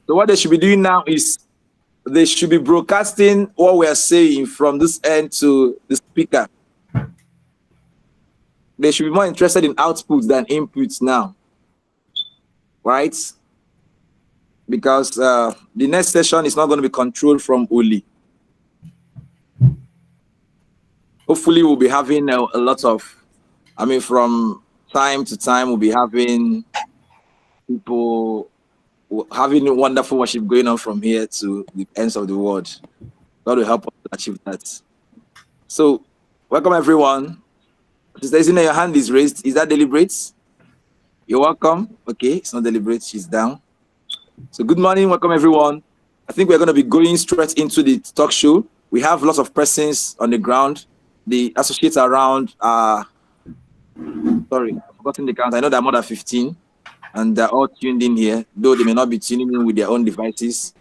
So what they should be doing now is they should be broadcasting what we are saying from this end to the speaker. They should be more interested in outputs than inputs now, right? Because the next session is not going to be controlled from Oli. Hopefully, we'll be having a lot of, I mean, from time to time, we'll be having people having wonderful worship going on from here to the ends of the world. God will help us achieve that. So, welcome everyone. Sister Isina, your hand is raised. Is that deliberate? You're welcome. Okay, it's not deliberate. She's down. So, good morning. Welcome everyone. I think we're going to be going straight into the talk show. We have lots of persons on the ground. The associates around are, sorry, I've forgotten the count. I know there are more than 15. And they're all tuned in here, though they may not be tuning in with their own devices.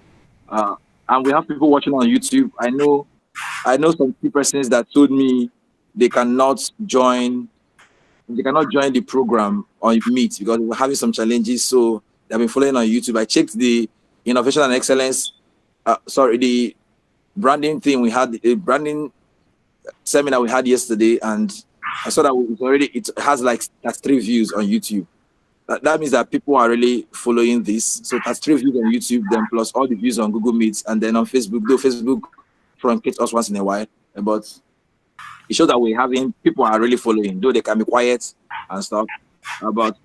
And we have people watching on YouTube. I know some key persons that told me they cannot join the program on Meet because we're having some challenges. So they've been following on YouTube. I checked the Innovation and Excellence, the branding thing we had, the branding seminar we had yesterday, and I saw that it has like 3 views on YouTube. That means that people are really following this. So that's 3 views on YouTube, then plus all the views on Google Meets, and then on Facebook. Though Facebook truncates us once in a while, but it shows that we're having people are really following. Though they can be quiet and stuff, but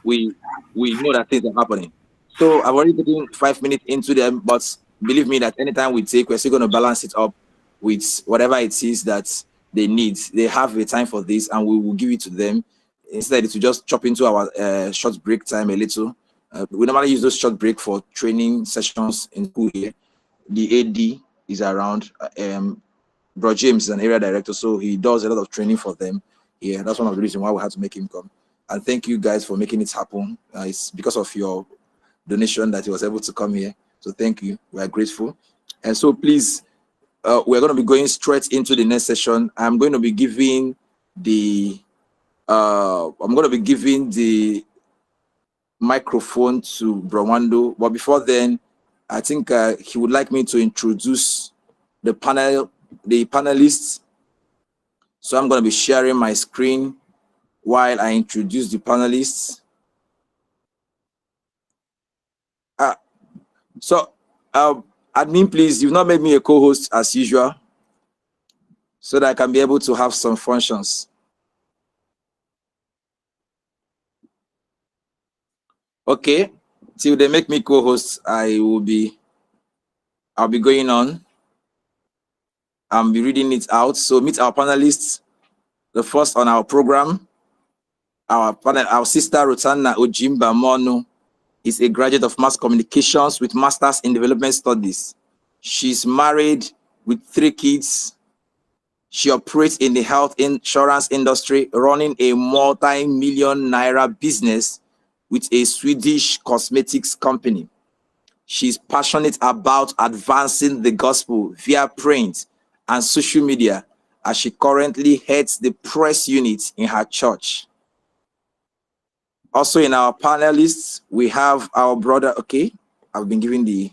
we know that things are happening. So I've already taken 5 minutes into them, but believe me that anytime we take, we're still going to balance it up with whatever it is that they need. They have a time for this, and we will give it to them. Instead, to just chop into our short break time a little. We normally use those short break for training sessions in school here. The AD is around. Bro James is an area director, so he does a lot of training for them. Yeah, that's one of the reasons why we had to make him come. And thank you guys for making it happen. It's because of your donation that he was able to come here. So thank you. We are grateful. And so please, we're going to be going straight into the next session. I'm going to be giving the microphone to Brawando, but before then, I think he would like me to introduce the panelists. So I'm going to be sharing my screen while I introduce the panelists. Admin, please, you've not made me a co-host as usual, so that I can be able to have some functions. Okay, till they make me co-host, I'll be going on. I'll be reading it out. So meet our panelists. The first on our program, our sister Rotana Ojimba Mono is a graduate of mass communications with masters in development studies. She's married with 3 kids. She operates in the health insurance industry, running a multi-million naira business with a Swedish cosmetics company. She's passionate about advancing the gospel via print and social media, as she currently heads the press unit in her church. Also in our panelists, we have our brother, okay, I've been given the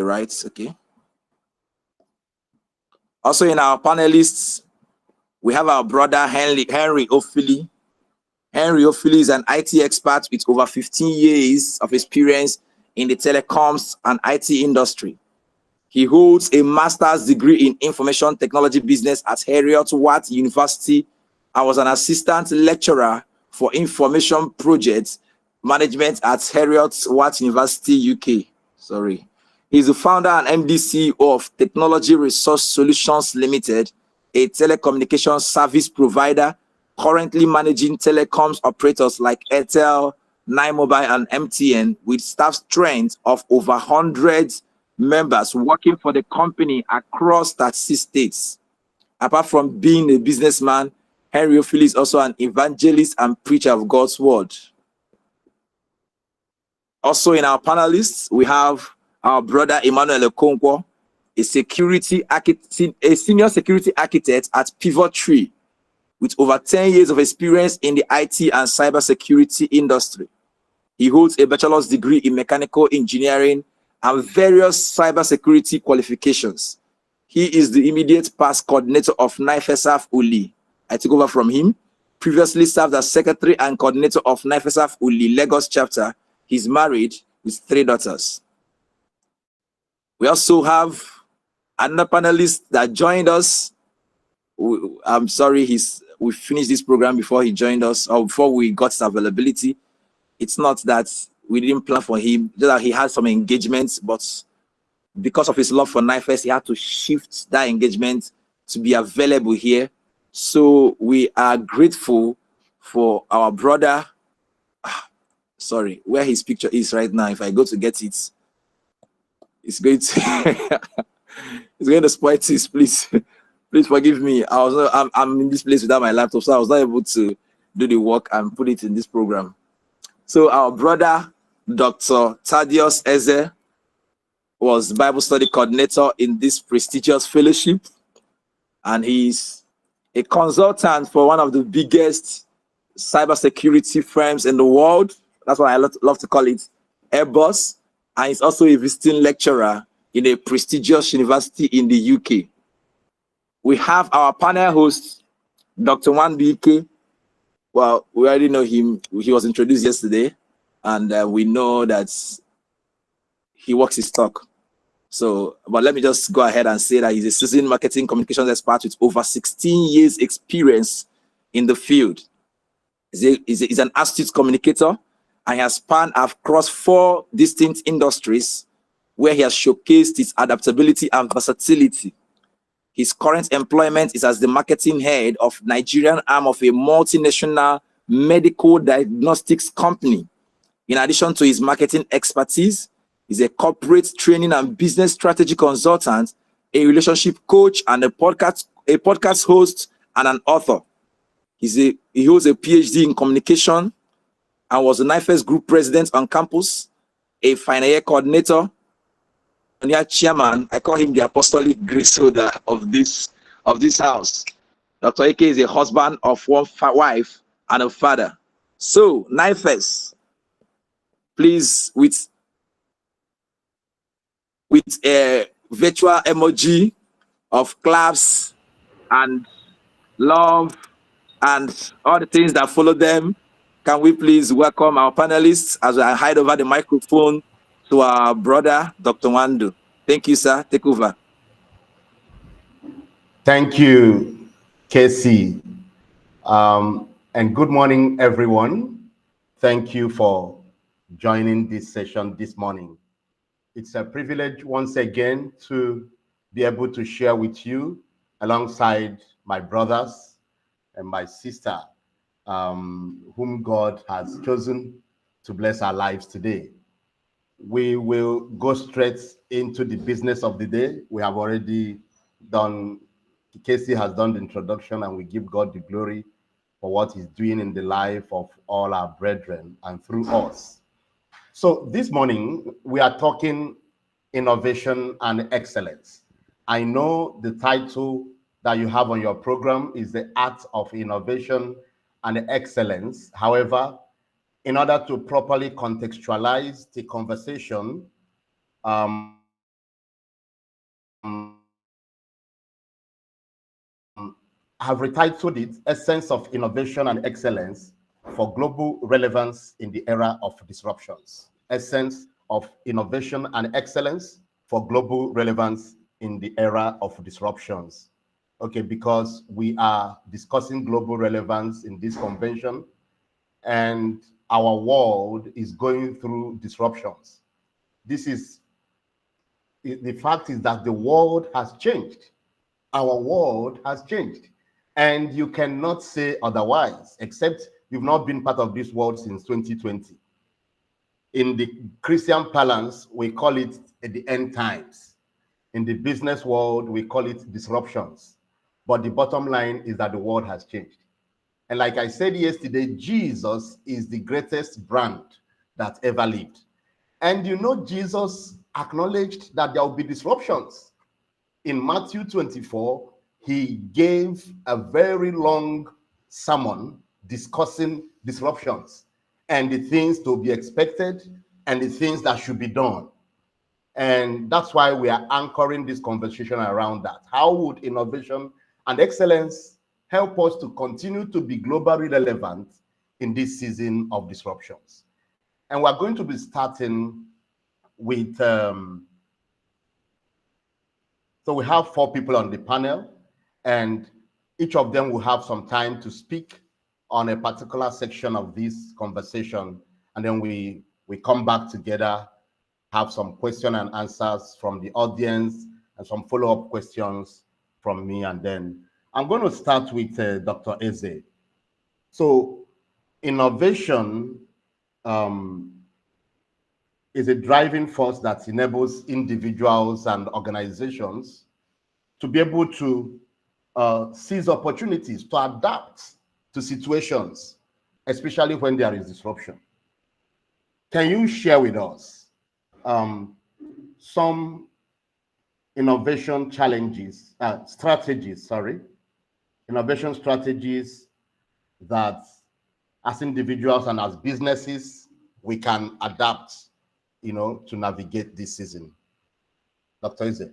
rights, okay. Also in our panelists, we have our brother Henry Ophili. Henry Ophili is an IT expert with over 15 years of experience in the telecoms and IT industry. He holds a master's degree in information technology business at Heriot-Watt University and was an assistant lecturer for information project management at Heriot-Watt University, UK. Sorry. He's the founder and MD CEO of Technology Resource Solutions Limited, a telecommunications service provider currently managing telecoms operators like Airtel, 9Mobile, and MTN, with staff strength of over 100 members working for the company across 36 states. Apart from being a businessman, Henry Ophili is also an evangelist and preacher of God's word. Also in our panelists, we have our brother Emmanuel Okonkwo, a senior security architect at Pivot Tree. with over 10 years of experience in the IT and cybersecurity industry. He holds a bachelor's degree in mechanical engineering and various cybersecurity qualifications. He is the immediate past coordinator of NIFES Alumni. I took over from him. Previously served as secretary and coordinator of NIFES Alumni Lagos chapter. He's married with 3 daughters. We also have another panelist that joined us. I'm sorry, we finished this program before he joined us, or before we got his availability. It's not that we didn't plan for him, just that he had some engagements, but because of his love for NIFES, he had to shift that engagement to be available here. So we are grateful for our brother. Sorry, where his picture is right now. If I go to get it, it's going to it's going to spoil this. Please, please forgive me. I'm in this place without my laptop, so I was not able to do the work and put it in this program. So our brother, Dr. Thaddeus Eze, was Bible study coordinator in this prestigious fellowship, and he's a consultant for one of the biggest cybersecurity firms in the world. That's what I love to call it, Airbus. And he's also a visiting lecturer in a prestigious university in the UK. We have our panel host, Dr. Wanbike. Well, we already know him. He was introduced yesterday, and we know that he walks his talk. So, but let me just go ahead and say that he's a seasoned marketing communications expert with over 16 years experience in the field. He's an astute communicator, and he has spanned across 4 distinct industries where he has showcased his adaptability and versatility. His current employment is as the marketing head of Nigerian arm of a multinational medical diagnostics company. In addition to his marketing expertise, he's a corporate training and business strategy consultant, a relationship coach, and a podcast host and an author. He holds a PhD in communication and was the NIFES group president on campus, a final year coordinator, and chairman. I call him the apostolic grace holder of this house. Dr. Ike is a husband of 1 wife and a father. So NIFES, please, with a virtual emoji of claps and love and all the things that follow them, can we please welcome our panelists as I hand over the microphone to our brother, Dr. Wandu. Thank you, sir. Take over. Thank you, KC. And good morning, everyone. Thank you for joining this session this morning. It's a privilege once again to be able to share with you alongside my brothers and my sister, whom God has chosen to bless our lives today. We will go straight into the business of the day. We have already done, Casey has done the introduction, and we give God the glory for what he's doing in the life of all our brethren and through us. So this morning, we are talking innovation and excellence. I know the title that you have on your program is the art of innovation and excellence. However, in order to properly contextualize the conversation, have retitled it Essence of Innovation and Excellence for Global Relevance in the Era of Disruptions. Essence of Innovation and Excellence for Global Relevance in the Era of Disruptions. Okay, because we are discussing global relevance in this convention, and our world is going through disruptions. The fact is that the world has changed. Our world has changed. And you cannot say otherwise, except you've not been part of this world since 2020. In the Christian parlance, we call it the end times. In the business world, we call it disruptions. But the bottom line is that the world has changed. And like I said yesterday, Jesus is the greatest brand that ever lived. And you know, Jesus acknowledged that there will be disruptions. In Matthew 24, he gave a very long sermon discussing disruptions and the things to be expected and the things that should be done. And that's why we are anchoring this conversation around that. How would innovation and excellence help us to continue to be globally relevant in this season of disruptions? And we're going to be starting with, so we have 4 people on the panel, and each of them will have some time to speak on a particular section of this conversation. And then we come back together, have some question and answers from the audience and some follow-up questions from me. And then I'm going to start with Dr. Eze. So innovation is a driving force that enables individuals and organizations to be able to seize opportunities, to adapt to situations, especially when there is disruption. Can you share with us some innovation innovation strategies that as individuals and as businesses, we can adapt, to navigate this season? Dr. Eze.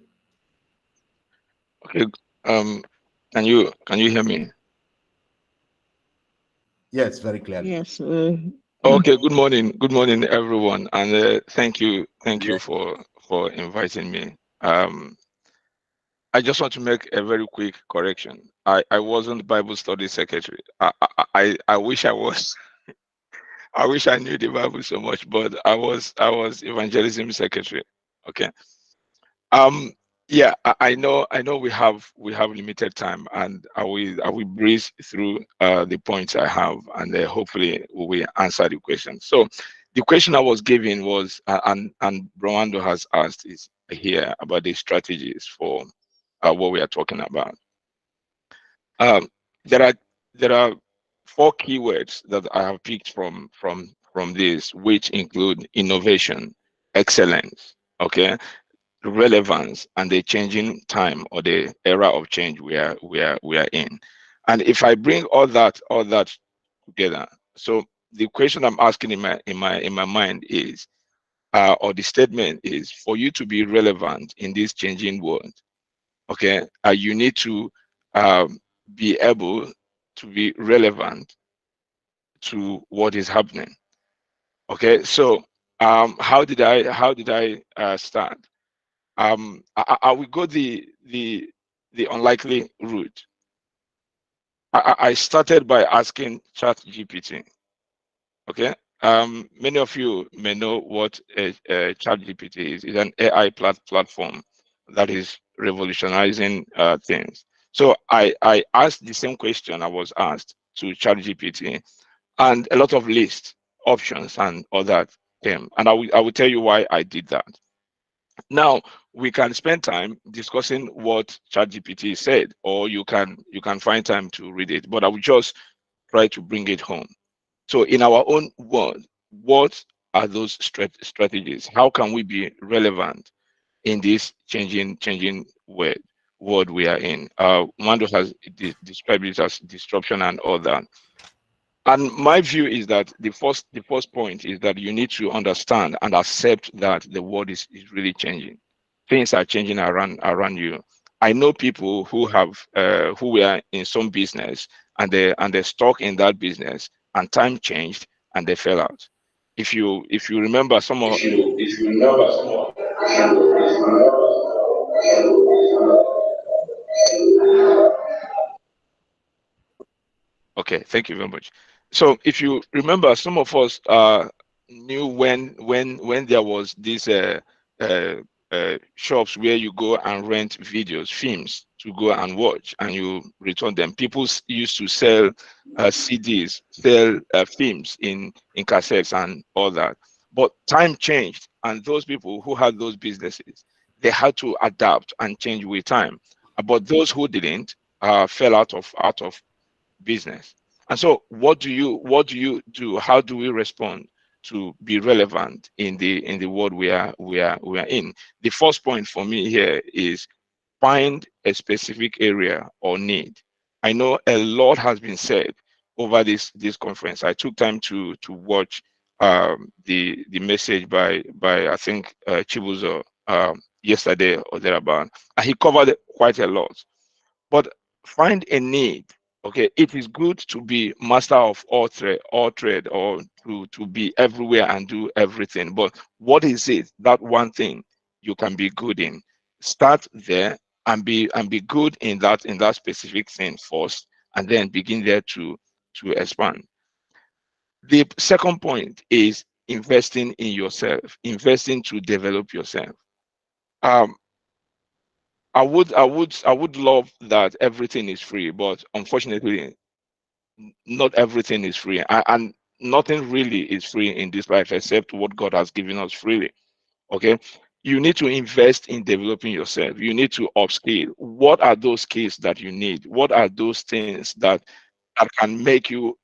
Okay. Can you hear me? Yes, very clearly. Yes. Okay. Good morning, everyone, and thank you for inviting me. I just want to make a very quick correction. I wasn't Bible study secretary. I wish I was. I wish I knew the Bible so much, but I was evangelism secretary. Okay. Yeah, I know we have limited time, and I will breeze through the points I have, and hopefully we will answer the question. So the question I was given was, and Browando has asked is here about the strategies for what we are talking about. There are 4 keywords that I have picked from this, which include innovation, excellence, okay, relevance, and the changing time or the era of change we are in. And if I bring all that together, so the question I'm asking in my mind is, or the statement is, for you to be relevant in this changing world, okay, you need to be able to be relevant to what is happening. Okay, so how did I start? I will go the unlikely route. I started by asking ChatGPT. Okay, many of you may know what a ChatGPT is. It's an AI platform that is revolutionizing things. So I asked the same question I was asked to ChatGPT, and a lot of list options and all that came. And I will tell you why I did that. Now we can spend time discussing what ChatGPT said, or you can find time to read it. But I will just try to bring it home. So in our own world, what are those strategies? How can we be relevant in this changing world we are in? Wando has described it as disruption and all that. And my view is that the first point is that you need to understand and accept that the world is really changing. Things are changing around you. I know people who were in some business and they're stuck in that business, and time changed and they fell out. If you remember some of Okay, thank you very much. So if you remember, some of us knew when there was this shops where you go and rent videos, films to go and watch, and you return them. People used to sell CDs, sell films in cassettes and all that. But time changed, and those people who had those businesses, they had to adapt and change with time. But those who didn't fell out of business. And so what do you do? How do we respond to be relevant in the world we are in? The first point for me here is find a specific area or need. I know a lot has been said, over this conference. I took time to watch the message by I think Chibuzo yesterday or thereabout, and he covered quite a lot. But find a need. Okay, it is good to be master of all trade, or to be everywhere and do everything. But what is it, that one thing you can be good in? Start there and be good in that specific thing first, and then begin there to expand. The second point is investing in yourself, investing to develop yourself. Um, I would love that everything is free, but unfortunately, not everything is free, and nothing really is free in this life except what God has given us freely. Okay, you need to invest in developing yourself. You need to upskill. What are those skills that you need? What are those things that can make you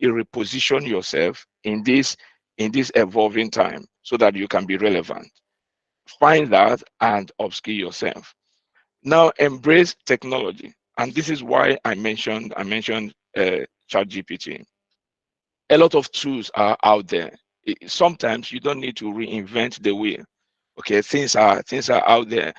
reposition yourself in this evolving time, so that you can be relevant? Find that and upskill yourself. Now embrace technology, and this is why I mentioned ChatGPT. A lot of tools are out there. Sometimes you don't need to reinvent the wheel. Okay, things are out there.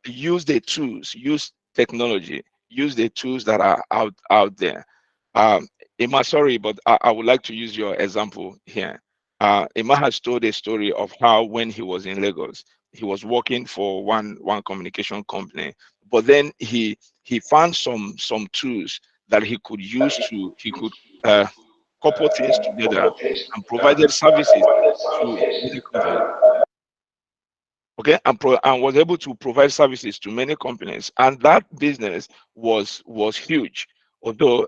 Use the tools, use technology, use the tools that are out there. um Emma, sorry, but I would like to use your example here. Emma has told a story of how, when he was in Lagos, he was working for one communication company, but then he found some tools that he could use to he could uh, couple things together and provided services to many companies. Okay, and was able to provide services to many companies, and that business was huge. Although,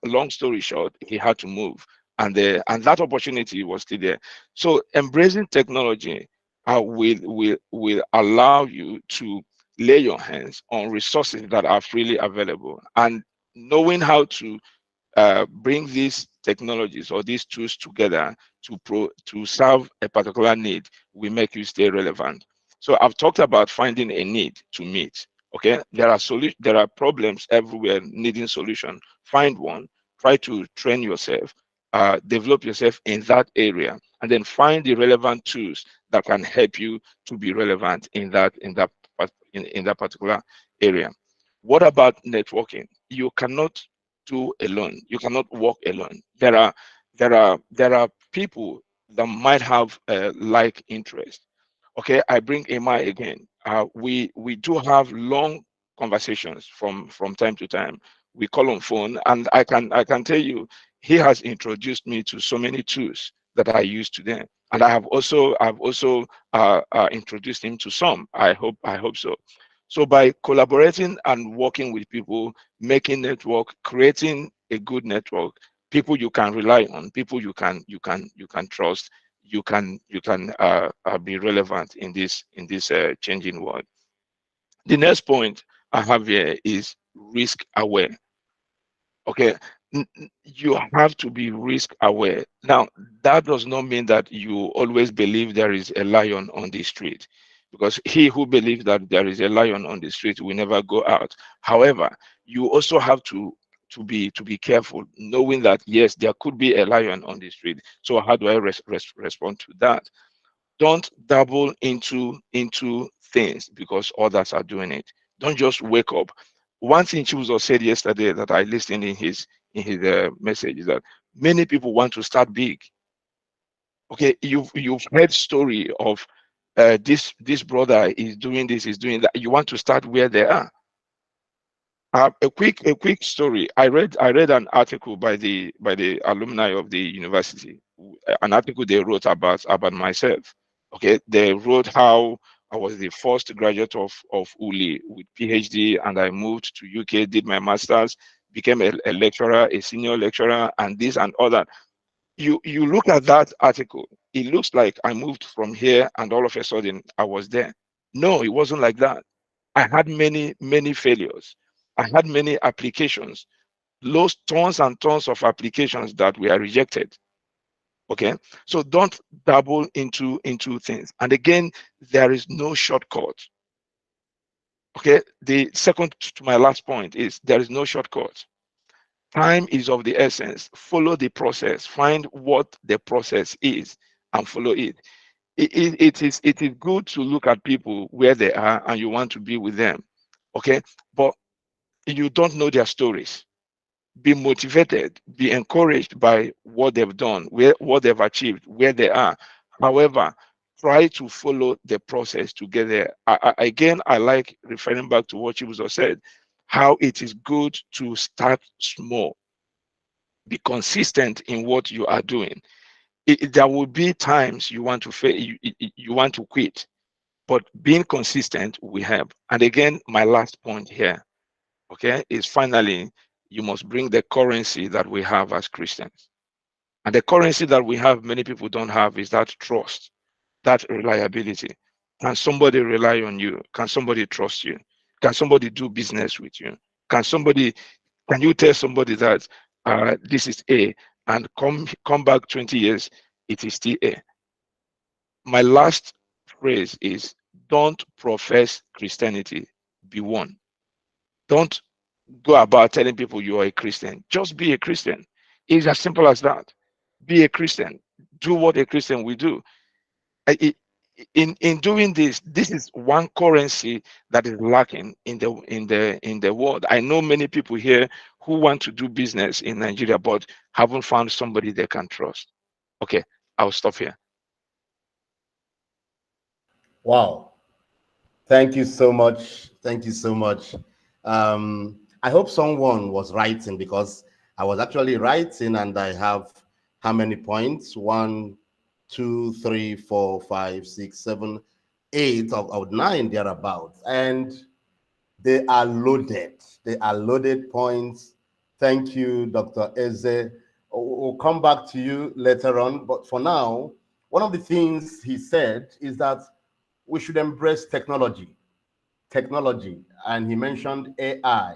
long story short, he had to move, and that opportunity was still there. So embracing technology will allow you to lay your hands on resources that are freely available, and knowing how to bring these technologies or these tools together to serve a particular need will make you stay relevant. So I've talked about finding a need to meet. Okay, there are problems everywhere needing solution. Find one, try to train yourself, develop yourself in that area, and then find the relevant tools that can help you to be relevant in that particular area. What about networking? You cannot do alone. You cannot walk alone. There are people that might have like interest. Okay, I bring Emma again. We do have long conversations from time to time. We call on phone, and I can tell you, he has introduced me to so many tools that I use today, and I've also introduced him to some. I hope so. So by collaborating and working with people, making network, creating a good network, people you can rely on, people you can trust, you can be relevant in this changing world. The next point I have here is risk aware. Okay, you have to be risk aware. Now, that does not mean that you always believe there is a lion on the street, because he who believes that there is a lion on the street will never go out. However, you also have to be careful, knowing that yes, there could be a lion on the street. So how do I respond to that? Don't dabble into things because others are doing it. Don't just wake up. One thing Chibuzo said yesterday that I listened in his message is that many people want to start big. Okay, you've heard story of this brother is doing this, is doing that. You want to start where they are. A quick story. I read an article by the alumni of the university. An article they wrote about myself. Okay, they wrote how I was the first graduate of ULI with PhD, and I moved to UK, did my masters, became a lecturer, a senior lecturer, and this and other. You look at that article, it looks like I moved from here and all of a sudden I was there. No, it wasn't like that. I had many failures. I had many applications, lost tons and tons of applications that were rejected. Okay, so don't dabble into things. And again, there is no shortcut. Okay, the second to my last point is there is no shortcut. Time is of the essence. Follow the process. Find what the process is and follow it. It is good to look at people where they are and you want to be with them. Okay, but you don't know their stories. Be motivated, be encouraged by what they've done, what they've achieved, where they are. However, try to follow the process to get there. Again, I like referring back to what Chibuzo said, how it is good to start small. Be consistent in what you are doing. There will be times you want to fail, you want to quit, but being consistent will help. And again, my last point here, okay, is finally, you must bring the currency that we have as Christians. And the currency that we have, many people don't have, is that trust, that reliability. Can somebody rely on you? Can somebody trust you? Can somebody do business with you? Can you tell somebody that this is A, and come back 20 years, it is still A? My last phrase is, don't profess Christianity, be one. Don't go about telling people you are a Christian. Just be a Christian. It's as simple as that. Be a Christian. Do what a Christian will do. In doing this, this is one currency that is lacking in the world. I know many people here who want to do business in Nigeria but haven't found somebody they can trust. Okay, I'll stop here. Wow. Thank you so much. Thank you so much. I hope someone was writing, because I was actually writing and I have how many points? 1, 2, 3, 4, 5, 6, 7, 8 of 9 thereabouts. And they are loaded. They are loaded points. Thank you, Dr. Eze. We'll come back to you later on. But for now, one of the things he said is that we should embrace technology. And he mentioned AI.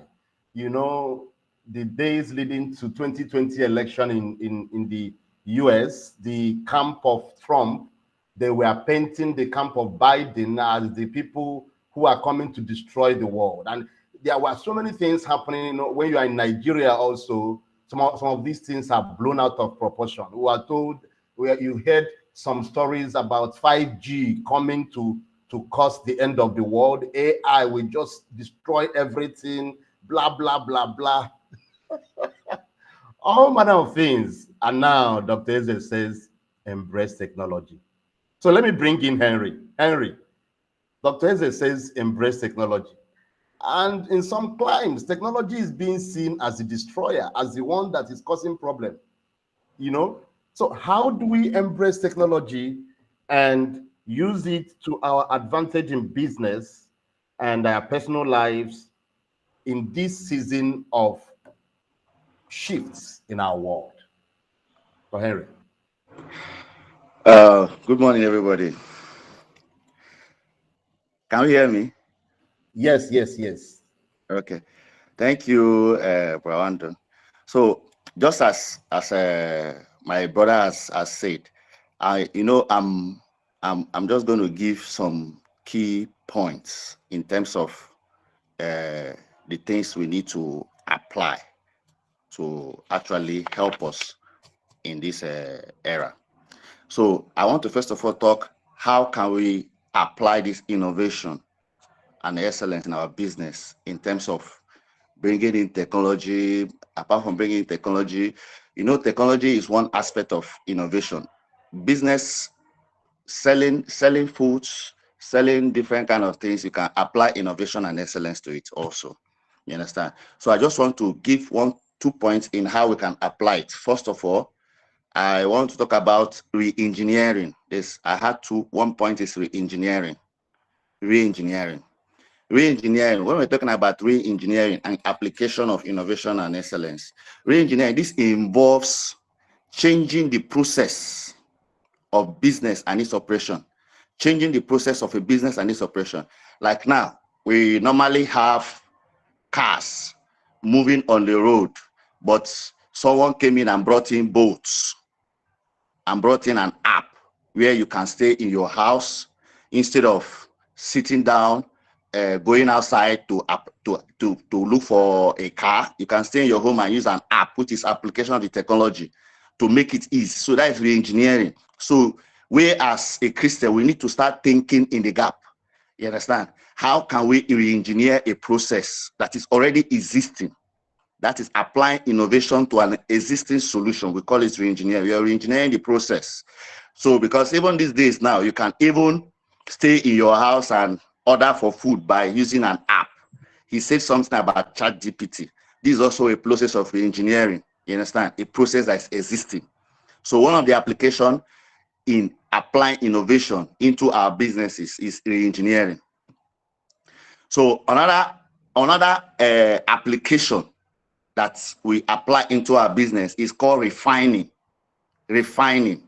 You know, the days leading to 2020 election in the US, the camp of Trump, they were painting the camp of Biden as the people who are coming to destroy the world. And there were so many things happening. You know, when you are in Nigeria also, some of these things are blown out of proportion. We are told, where you heard some stories about 5G coming to cause the end of the world. AI will just destroy everything, blah, blah, blah, blah. All manner of things. And now Dr. Eze says, embrace technology. So let me bring in Henry. Henry, Dr. Eze says, embrace technology. And in some climes, technology is being seen as a destroyer, as the one that is causing problem. You know? So how do we embrace technology and use it to our advantage in business and our personal lives in this season of shifts in our world? So Henry. Good morning, everybody. Can you hear me? Yes. Okay. Thank you, Brawando. So just as my brother has said, I'm just going to give some key points in terms of the things we need to apply to actually help us in this era. So I want to first of all talk, how can we apply this innovation and excellence in our business in terms of bringing in technology. Apart from bringing in technology, technology is one aspect of innovation. Business, selling foods, selling different kind of things, you can apply innovation and excellence to it also. You understand? So I just want to give 2 points in how we can apply it. First of all, I want to talk about re-engineering. I had 1 point is re-engineering. Re-engineering, when we're talking about re-engineering and application of innovation and excellence, re-engineering, this involves changing the process of business and its operation. Changing the process of a business and its operation. Like now, we normally have cars moving on the road, but someone came in and brought in boats and brought in an app where you can stay in your house instead of sitting down, going outside to look for a car. You can stay in your home and use an app, which is application of the technology to make it easy. So that is re-engineering. So we as a Christian, we need to start thinking in the gap. You understand? How can we re-engineer a process that is already existing? That is applying innovation to an existing solution. We call it re-engineering. We are re-engineering the process. So because even these days now, you can even stay in your house and order for food by using an app. He said something about ChatGPT. This is also a process of re-engineering. You understand? A process that is existing. So one of the applications in applying innovation into our businesses is re-engineering. So another application that we apply into our business is called refining. Refining.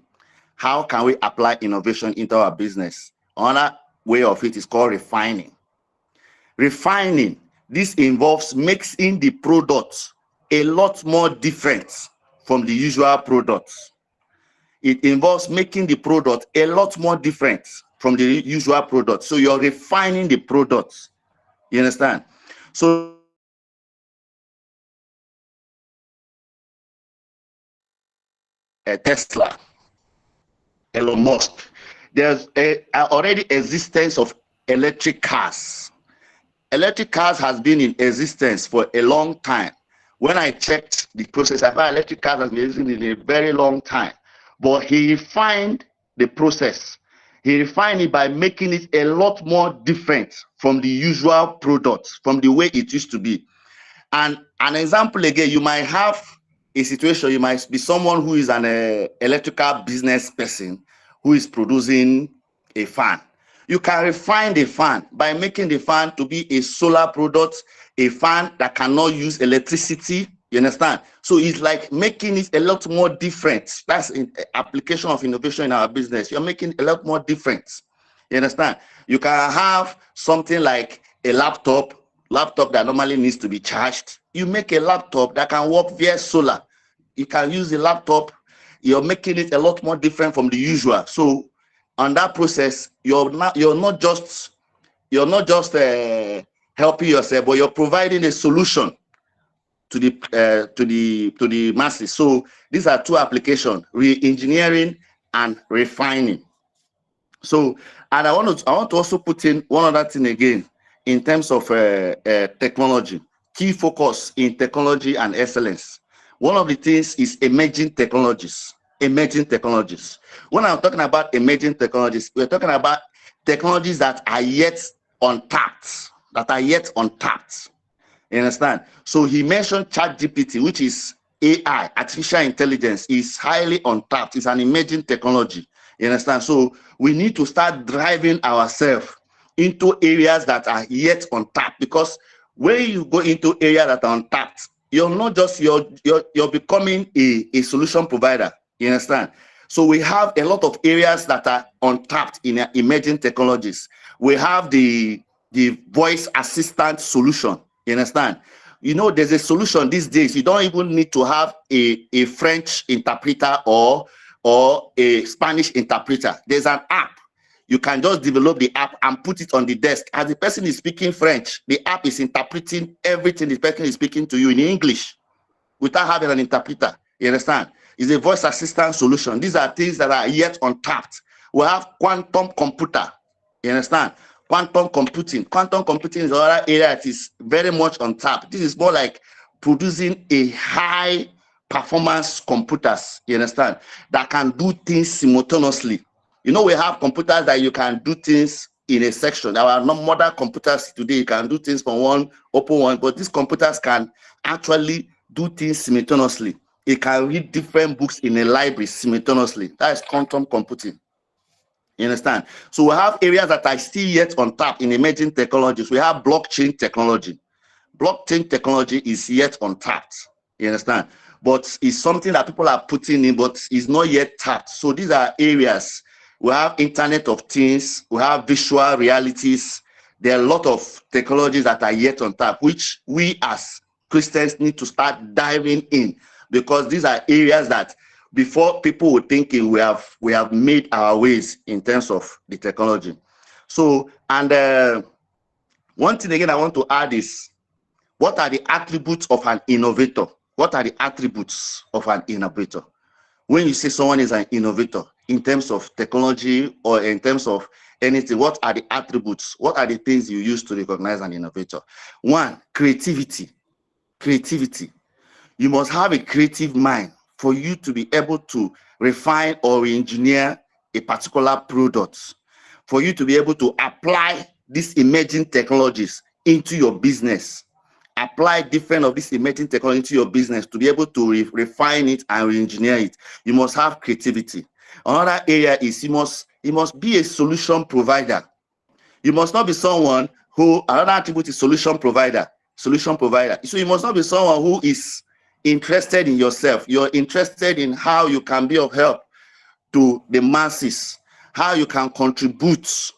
How can we apply innovation into our business? Another way of it is called refining. Refining, this involves mixing the products a lot more different from the usual products. It involves making the product a lot more different from the usual product. So you're refining the products. You understand? So Tesla, Elon Musk, there's already existence of electric cars. Electric cars has been in existence for a long time. When I checked the process, I found electric cars has been existing in a very long time. But he refined the process. He refined it by making it a lot more different from the usual products, from the way it used to be. And an example again, you might have a situation, you might be someone who is an electrical business person who is producing a fan. You can refine the fan by making the fan to be a solar product, a fan that cannot use electricity. You understand? So it's like making it a lot more different. That's an application of innovation in our business. You're making it a lot more different. You understand? You can have something like a laptop that normally needs to be charged. You make a laptop that can work via solar. You can use the laptop. You're making it a lot more different from the usual. So on that process, you're not just helping yourself, but you're providing a solution to the masses. So these are two applications: re-engineering and refining. So, and I want to also put in one other thing again in terms of technology. Key focus in technology and excellence. One of the things is emerging technologies. Emerging technologies. When I'm talking about emerging technologies, we're talking about technologies that are yet untapped. You understand? So he mentioned ChatGPT, which is AI, artificial intelligence, is highly untapped. It's an emerging technology. You understand? So we need to start driving ourselves into areas that are yet untapped, because when you go into areas that are untapped, you're not just you're becoming a solution provider. You understand? So we have a lot of areas that are untapped in emerging technologies. We have the voice assistant solution. You understand? You know, there's a solution these days. You don't even need to have a French interpreter or a Spanish interpreter. There's an app. You can just develop the app and put it on the desk. As the person is speaking French, the app is interpreting everything the person is speaking to you in English without having an interpreter. You understand? It's a voice assistant solution. These are things that are yet untapped. We have quantum computer. You understand? Quantum computing. Quantum computing is another area that is very much untapped. This is more like producing a high performance computers, you understand, that can do things simultaneously. You know, we have computers that you can do things in a section. Our modern computers today, you can do things from one, open one, but these computers can actually do things simultaneously. It can read different books in a library simultaneously. That is quantum computing. You understand? So we have areas that are still yet untapped in emerging technologies. We have blockchain technology. Blockchain technology is yet untapped. You understand? But it's something that people are putting in, but it's not yet tapped. So these are areas. We have Internet of Things. We have virtual realities. There are a lot of technologies that are yet untapped, which we as Christians need to start diving in, because these are areas that before people were thinking we have made our ways in terms of the technology. So, and One thing again I want to add is, what are the attributes of an innovator? What are the attributes of an innovator? When you say someone is an innovator in terms of technology or in terms of anything, what are the attributes? What are the things you use to recognize an innovator? One, creativity. Creativity. You must have a creative mind for you to be able to refine or engineer a particular product, for you to be able to apply these emerging technologies into your business, apply different of these emerging technology into your business to be able to refine it and re-engineer it. You must have creativity. Another area is you must be a solution provider. You must not be someone who, another attribute is solution provider. Solution provider. So you must not be someone who is interested in yourself. You're interested in how you can be of help to the masses, how you can contribute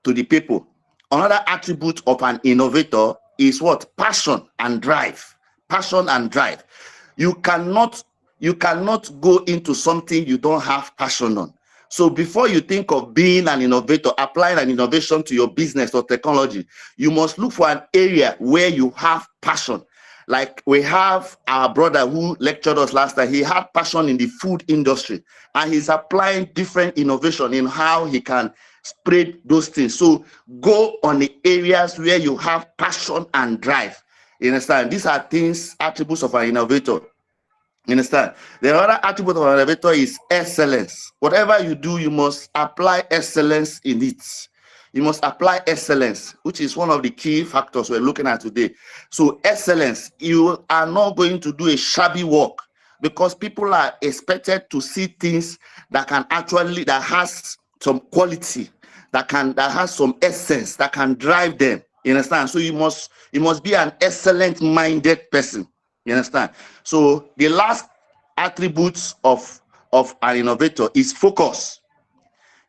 to the people. Another attribute of an innovator is what? Passion and drive. Passion and drive. You cannot go into something you don't have passion on. So before you think of being an innovator, applying an innovation to your business or technology, you must look for an area where you have passion. Like we have our brother who lectured us last time. He had passion in the food industry, and he's applying different innovation in how he can spread those things. So go on the areas where you have passion and drive. You understand? These are things, attributes of an innovator. You understand? The other attribute of an innovator is excellence. Whatever you do, you must apply excellence in it. You must apply excellence, which is one of the key factors we're looking at today. So excellence, you are not going to do a shabby work, because people are expected to see things that can actually, that has some quality, that has some essence, that can drive them. You understand? So you must be an excellent minded person. You understand? So the last attributes of an innovator is focus.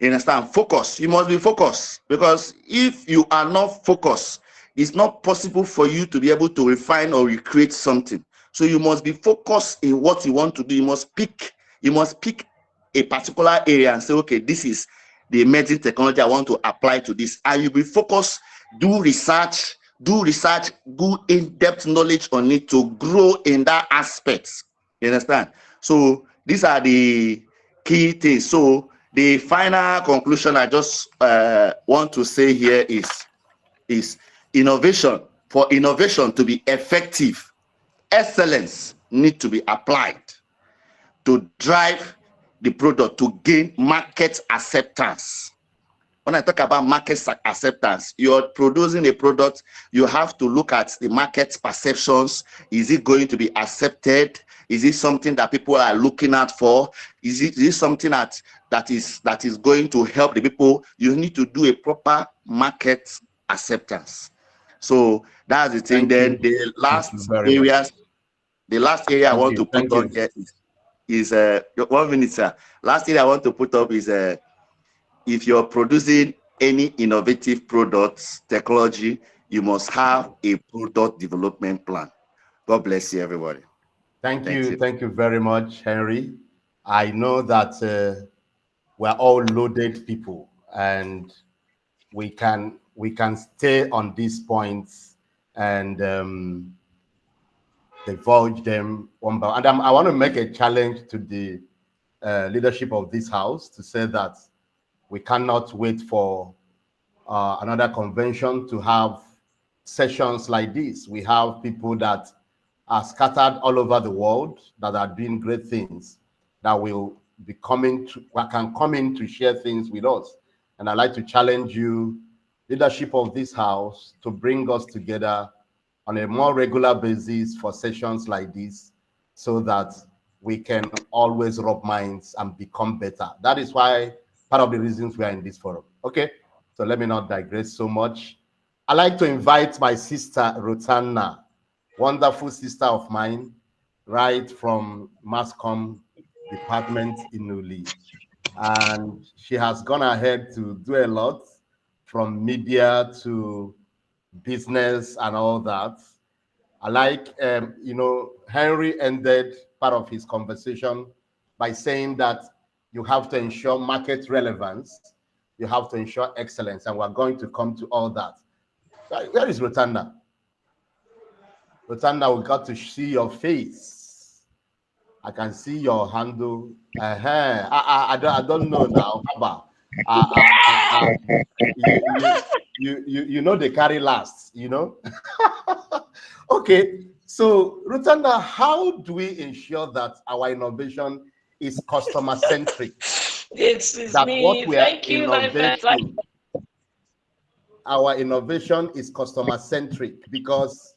You understand? Focus. You must be focused, because if you are not focused, it's not possible for you to be able to refine or recreate something. So you must be focused in what you want to do. You must pick a particular area and say, okay, this is the emerging technology I want to apply to this. And you be focused, do research, good in-depth knowledge on it to grow in that aspect. You understand? So these are the key things. So the final conclusion I just want to say here is innovation. For innovation to be effective, excellence needs to be applied to drive the product to gain market acceptance. When I talk about market acceptance, you're producing a product, you have to look at the market perceptions. Is it going to be accepted? Is it something that people are looking at for? Is it something that is going to help the people? You need to do a proper market acceptance. So that's the thing. Then the last area I want to put on here is 1 minute, sir. Last area I want to put up is if you're producing any innovative products, technology, you must have a product development plan. God bless you, everybody. Thank you very much, Henry. I know that we're all loaded people, and we can stay on these points and divulge them one by one. And I want to make a challenge to the leadership of this house to say that we cannot wait for another convention to have sessions like this. We have people that are scattered all over the world that are doing great things that will be can come in to share things with us. And I'd like to challenge you, leadership of this house, to bring us together on a more regular basis for sessions like this, so that we can always rub minds and become better. That is why part of the reasons we are in this forum. Okay, so let me not digress so much. I'd like to invite my sister Rotanna, wonderful sister of mine, right from Mass Comm department in Newly. And she has gone ahead to do a lot, from media to business and all that. I like, Henry ended part of his conversation by saying that you have to ensure market relevance, you have to ensure excellence, and we're going to come to all that. Where is Rotanda? Rotanda, we got to see your face. I can see your handle. I don't know now. You know they carry last, you know. Okay, so Rotanda, how do we ensure that our innovation is customer centric? It's That me. what we are Thank you, innovating, our innovation is customer centric, because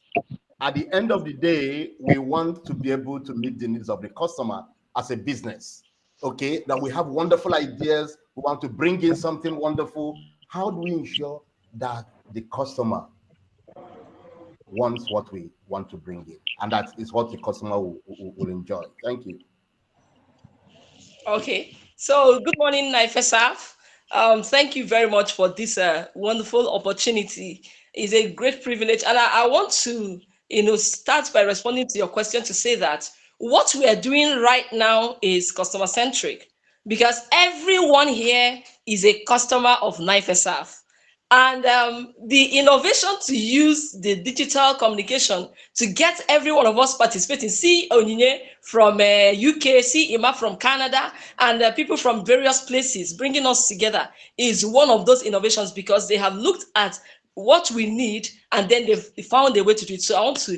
at the end of the day, we want to be able to meet the needs of the customer as a business. Okay, that we have wonderful ideas, we want to bring in something wonderful. How do we ensure that the customer wants what we want to bring in, and that is what the customer will enjoy? Thank you. Okay, so good morning, NIFES. Thank you very much for this wonderful opportunity. It's a great privilege, and I want to, start by responding to your question to say that what we are doing right now is customer centric, because everyone here is a customer of NIFES. And the innovation to use the digital communication to get every one of us participating. See Onyinye from UK, see Ima from Canada, and people from various places bringing us together is one of those innovations, because they have looked at what we need and then they found a way to do it. So I want to,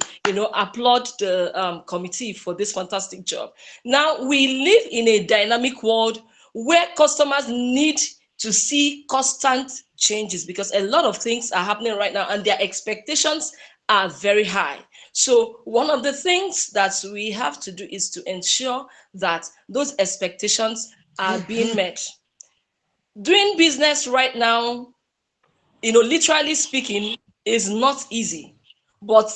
applaud the committee for this fantastic job. Now, we live in a dynamic world where customers need to see constant changes, because a lot of things are happening right now and their expectations are very high. So one of the things that we have to do is to ensure that those expectations are being met. Doing business right now, literally speaking, is not easy. But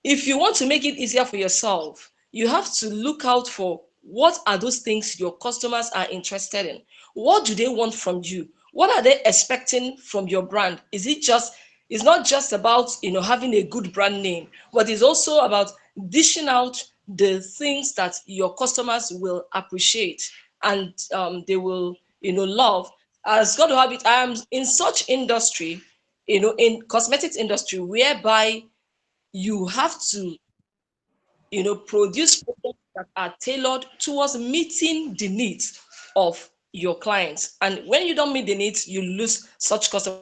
if you want to make it easier for yourself, you have to look out for what are those things your customers are interested in. What do they want from you? What are they expecting from your brand? It's not just about having a good brand name, but it's also about dishing out the things that your customers will appreciate and they will love. As God will have it, I am in such industry, in cosmetics industry, whereby you have to produce products that are tailored towards meeting the needs of your clients. And when you don't meet the needs, you lose such customers,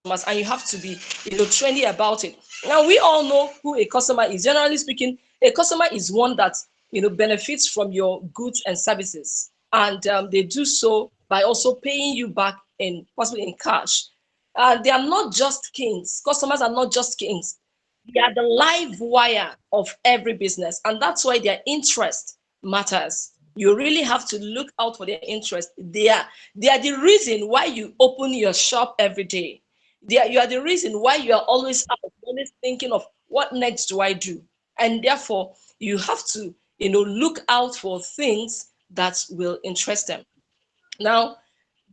and you have to be trendy about it. Now, we all know who a customer is. Generally speaking, a customer is one that benefits from your goods and services, and they do so by also paying you back in possibly in cash. They are not just kings. Customers are not just kings. They are the live wire of every business, and that's why their interest matters. You really have to look out for their interest. They are the reason why you open your shop every day. You are the reason why you are always out, always thinking of what next do I do. And therefore, you have to, look out for things that will interest them. Now,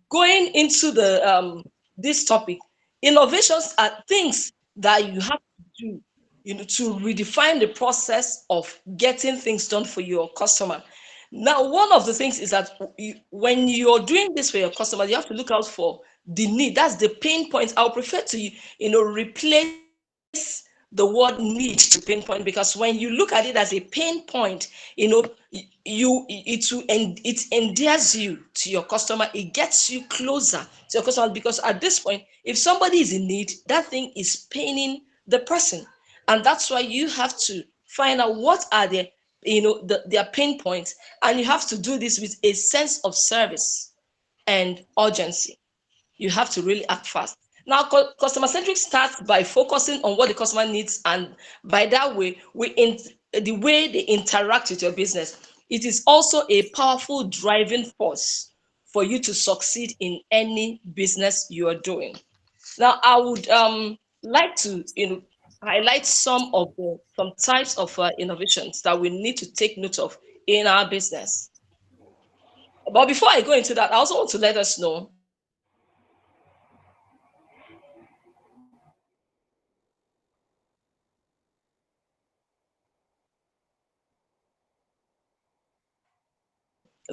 going into the this topic, innovations are things that you have to do, to redefine the process of getting things done for your customer. Now, one of the things is that when you're doing this for your customers, you have to look out for the need. That's the pain point. I'll prefer to replace the word need to pain point, because when you look at it as a pain point, it endears you to your customer. It gets you closer to your customer, because at this point, if somebody is in need, that thing is paining the person, and that's why you have to find out what are their pain points, and you have to do this with a sense of service and urgency. You have to really act fast. Now, customer centric starts by focusing on what the customer needs, and by that way, the way they interact with your business. It is also a powerful driving force for you to succeed in any business you are doing. Now, I would like to highlight some types of innovations that we need to take note of in our business. But before I go into that, I also want to let us know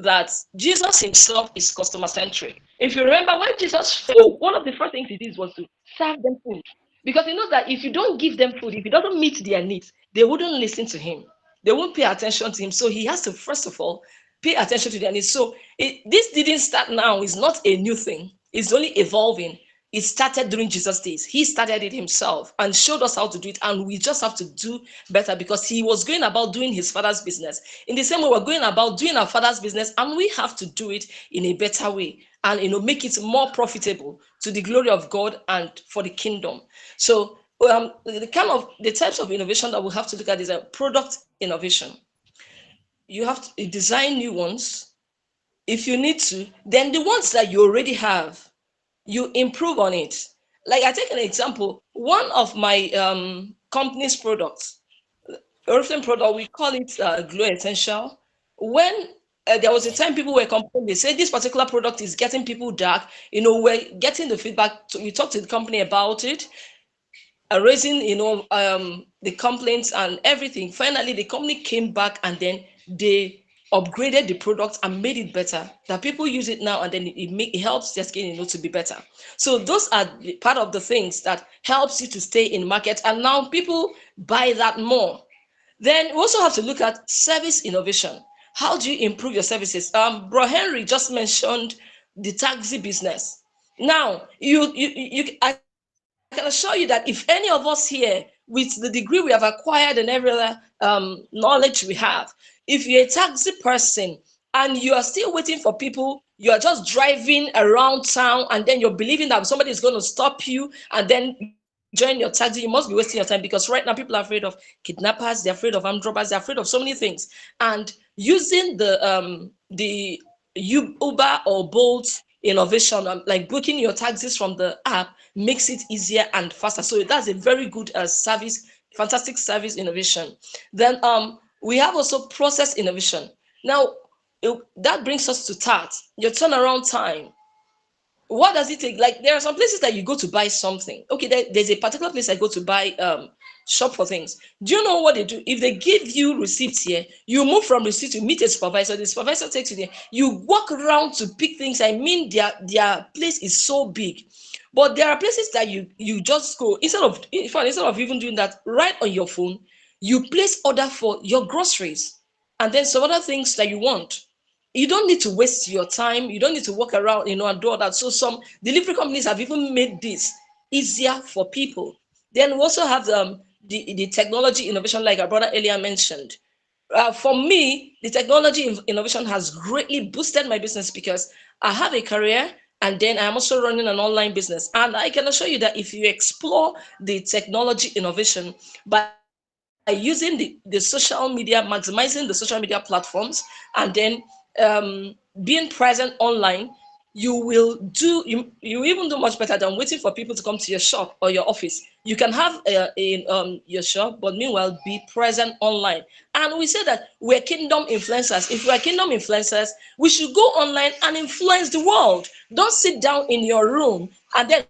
that Jesus himself is customer centric. If you remember, when Jesus failed, one of the first things he did was to serve them food. because he knows that if you don't give them food, if he doesn't meet their needs, they wouldn't listen to him. They won't pay attention to him. So he has to, first of all, pay attention to their needs. So this didn't start now. It's not a new thing. It's only evolving. It started during Jesus' days. He started it himself and showed us how to do it. And we just have to do better because he was going about doing his father's business. In the same way, we're going about doing our father's business, and we have to do it in a better way and make it more profitable to the glory of God and for the kingdom. So the types of innovation that we have to look at is a product innovation. You have to design new ones if you need to. Then the ones that you already have, you improve on it. Like I take an example, one of my company's products, Oriflame product, we call it Glow Essential. When there was a time people were complaining, they said this particular product is getting people dark. We're getting the feedback. We talked to the company about it, raising the complaints and everything. Finally the company came back and then they upgraded the product and made it better, that people use it now, and then it helps their skin to be better. So those are part of the things that helps you to stay in market, and now people buy that more. Then we also have to look at service innovation. How do you improve your services? Bro Henry just mentioned the taxi business. Now I can assure you that if any of us here, with the degree we have acquired and every other knowledge we have, if you're a taxi person and you are still waiting for people, you are just driving around town and then you're believing that somebody is going to stop you and then join your taxi, you must be wasting your time, because right now people are afraid of kidnappers, they're afraid of armed robbers, they're afraid of so many things. And using the Uber or Bolt innovation, like booking your taxis from the app, makes it easier and faster. So that's a very good service, fantastic service innovation. Then we have also process innovation. Now that brings us to TAT, your turnaround time. What does it take? Like there are some places that you go to buy something. Okay, there's a particular place I go to buy shop for things. Do you know what they do? If they give you receipts here, you move from receipt to meet a supervisor. The supervisor takes you there. You walk around to pick things. I mean, their place is so big. But there are places that you just go, instead of even doing that right on your phone, you place order for your groceries and then some other things that you want. You don't need to waste your time. You don't need to walk around, and do all that. So some delivery companies have even made this easier for people. Then we also have the technology innovation, like our brother earlier mentioned. For me, the technology innovation has greatly boosted my business because I have a career and then I'm also running an online business. And I can assure you that if you explore the technology innovation by using the social media, maximizing the social media platforms, and then being present online, you even do much better than waiting for people to come to your shop or your office. You can have in your shop, but meanwhile be present online. And we say that we're kingdom influencers. If we're kingdom influencers, we should go online and influence the world. Don't sit down in your room and then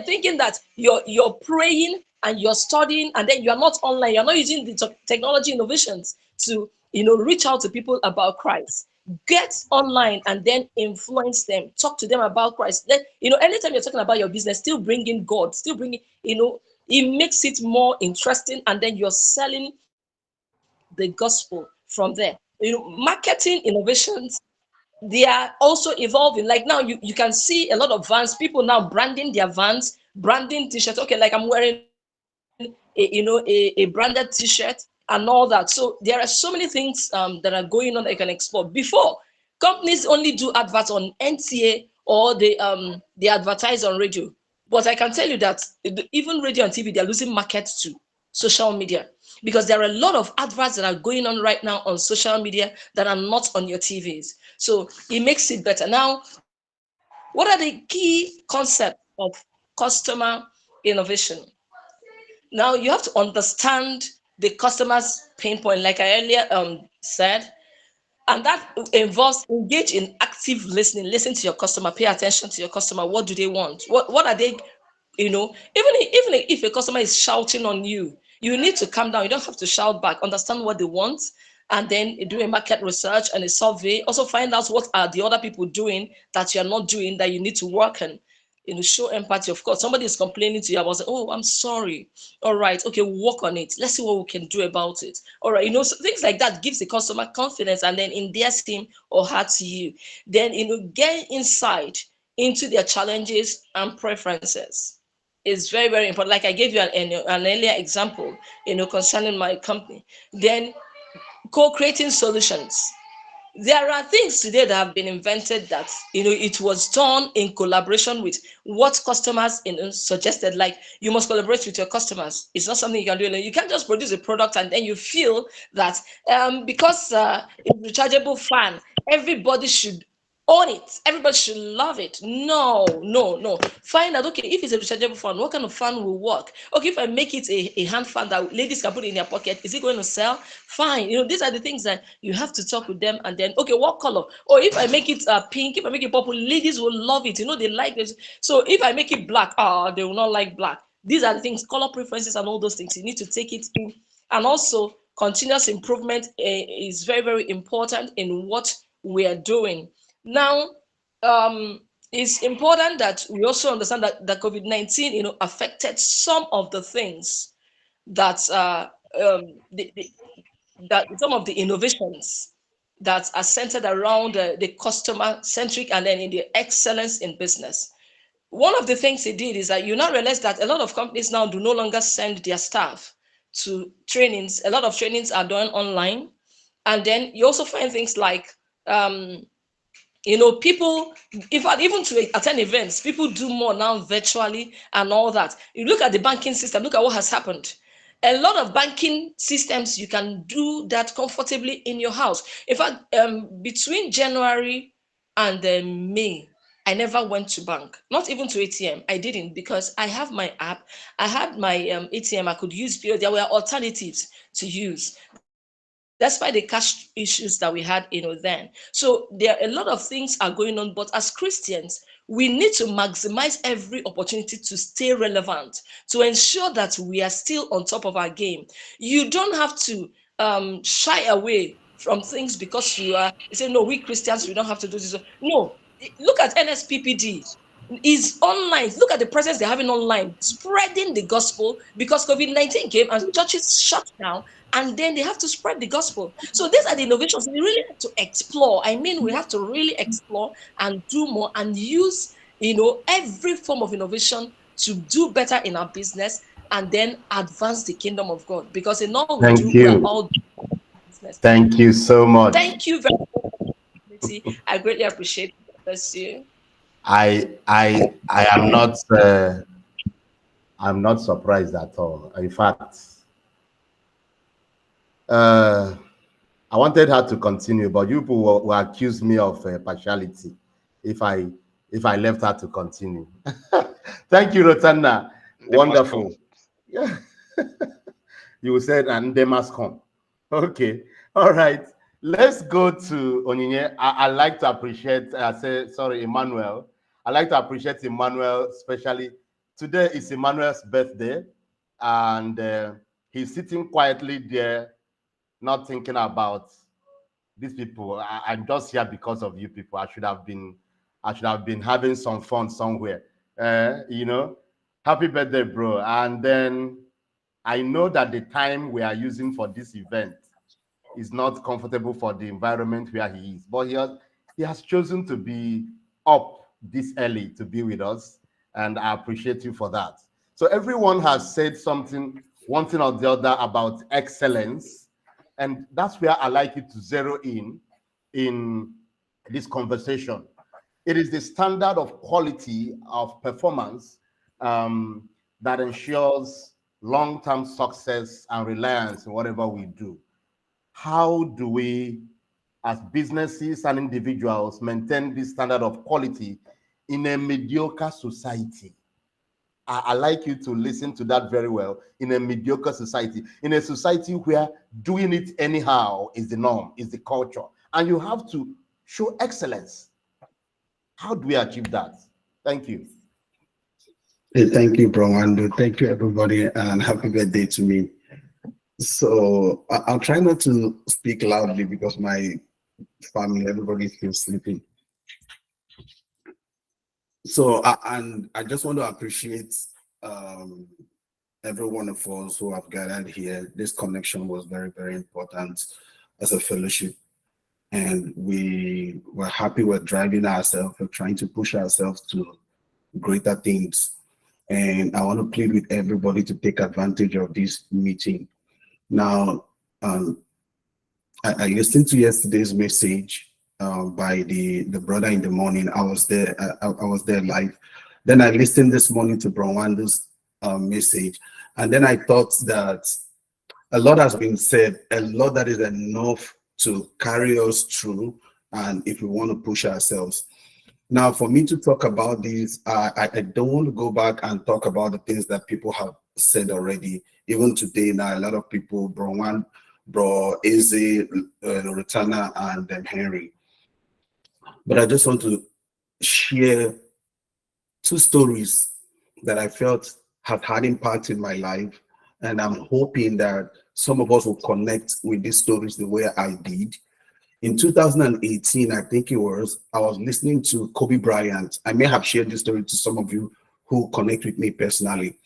thinking that you're praying and you're studying and then you're not online, you're not using the technology innovations to reach out to people about Christ. Get online and then influence them, talk to them about Christ. Then anytime you're talking about your business, still bringing God, still bringing, it makes it more interesting, and then you're selling the gospel from there. Marketing innovations, they are also evolving. Like now you can see a lot of vans, people now branding their vans, branding t-shirts. Okay, like I'm wearing a branded t-shirt and all that. So there are so many things that are going on that you can explore. Before, companies only do adverts on NTA or they advertise on radio. But I can tell you that even radio and TV, they're losing markets to social media, because there are a lot of adverts that are going on right now on social media that are not on your TVs. So it makes it better. Now, what are the key concepts of customer innovation? Now, you have to understand the customer's pain point, like I earlier said, and that involves engage in active listening. Listen to your customer, pay attention to your customer. What do they want? What are they, even if a customer is shouting on you, you need to calm down. You don't have to shout back. Understand what they want, and then do a market research and a survey. Also find out what are the other people doing that you're not doing that you need to work on. show empathy. Of course, somebody is complaining to you about, oh, I'm sorry. All right, okay, work on it. Let's see what we can do about it. All right, so things like that gives the customer confidence, and then endears him or her to you. Then, get insight into their challenges and preferences is very, very important. Like I gave you an earlier example, concerning my company. Then co-creating solutions. There are things today that have been invented that it was done in collaboration with what customers suggested. Like, you must collaborate with your customers. It's not something you can do alone. You can't just produce a product and then you feel that because it's rechargeable fan, everybody should own it, everybody should love it. No, no, no. Find out, okay, if it's a rechargeable fan, what kind of fan will work? Okay, if I make it a hand fan that ladies can put in their pocket, is it going to sell? Fine. These are the things that you have to talk with them. And then, okay, what color? Or if I make it pink, if I make it purple, ladies will love it. They like this. So if I make it black, they will not like black. These are the things, color preferences and all those things. You need to take it in. And also, continuous improvement is very, very important in what we are doing. Now, it's important that we also understand that the COVID-19, affected some of the things that that some of the innovations that are centered around the customer-centric and then in the excellence in business. One of the things it did is that you now realize that a lot of companies now do no longer send their staff to trainings. A lot of trainings are done online. And then you also find things like people, in fact, even to attend events, people do more now virtually and all that. You look at the banking system, look at what has happened. A lot of banking systems, you can do that comfortably in your house. In fact, between January and May, I never went to bank, not even to ATM. I didn't, because I have my app. I had my ATM I could use. There were alternatives to use. That's why the cash issues that we had, then. So there are a lot of things are going on, but as Christians, we need to maximize every opportunity to stay relevant, to ensure that we are still on top of our game. You don't have to shy away from things because you say, no, we Christians, we don't have to do this. No, look at NSPPD. Is online. Look at the presence they're having online, spreading the gospel, because COVID-19 came and churches shut down, and then they have to spread the gospel. So these are the innovations we really have to explore. I mean, we have to really explore and do more and use, every form of innovation to do better in our business and then advance the kingdom of God. Because in all we do, we are all business. Thank you so much. Thank you very much. I greatly appreciate it. Bless you. I am not I'm not surprised at all. In fact, I wanted her to continue, but you people will accuse me of partiality if I left her to continue. Thank you, Rotanna. Wonderful. Yeah. You said, and they must come. Okay. All right. Let's go to Onyinye. I like to appreciate, Emmanuel. I like to appreciate Emmanuel, especially today is Emmanuel's birthday, and he's sitting quietly there, not thinking about these people. I'm just here because of you people. I should have been having some fun somewhere. Happy birthday, bro. And then I know that the time we are using for this event is not comfortable for the environment where he is, but he has chosen to be up this early to be with us, and I appreciate you for that. So everyone has said something, one thing or the other, about excellence, and that's where I like you to zero in this conversation. It is the standard of quality of performance that ensures long-term success and reliance in whatever we do. How do we, as businesses and individuals, maintain this standard of quality in a mediocre society? I like you to listen to that very well. In a mediocre society, in a society where doing it anyhow is the norm, is the culture, and you have to show excellence. How do we achieve that? Thank you. Hey, thank you, Bro Wando. Thank you, everybody, and happy birthday to me. So I'll try not to speak loudly because my family, everybody is still sleeping. So, and I just want to appreciate every one of us who have gathered here. This connection was very, very important as a fellowship. And we were happy we're driving ourselves, we're trying to push ourselves to greater things. And I want to plead with everybody to take advantage of this meeting. Now, I listened to yesterday's message by the brother in the morning. I was there. I was there live. Then I listened this morning to Bronwando's message, and then I thought that a lot has been said. A lot that is enough to carry us through, and if we want to push ourselves. Now, for me to talk about this, I don't want to go back and talk about the things that people have said already. Even today, now a lot of people, Bro Eze, Loretana, and then Henry. But I just want to share two stories that I felt have had impact in my life, and I'm hoping that some of us will connect with these stories the way I did. In 2018, I think it was, I was listening to Kobe Bryant. I may have shared this story to some of you who connect with me personally.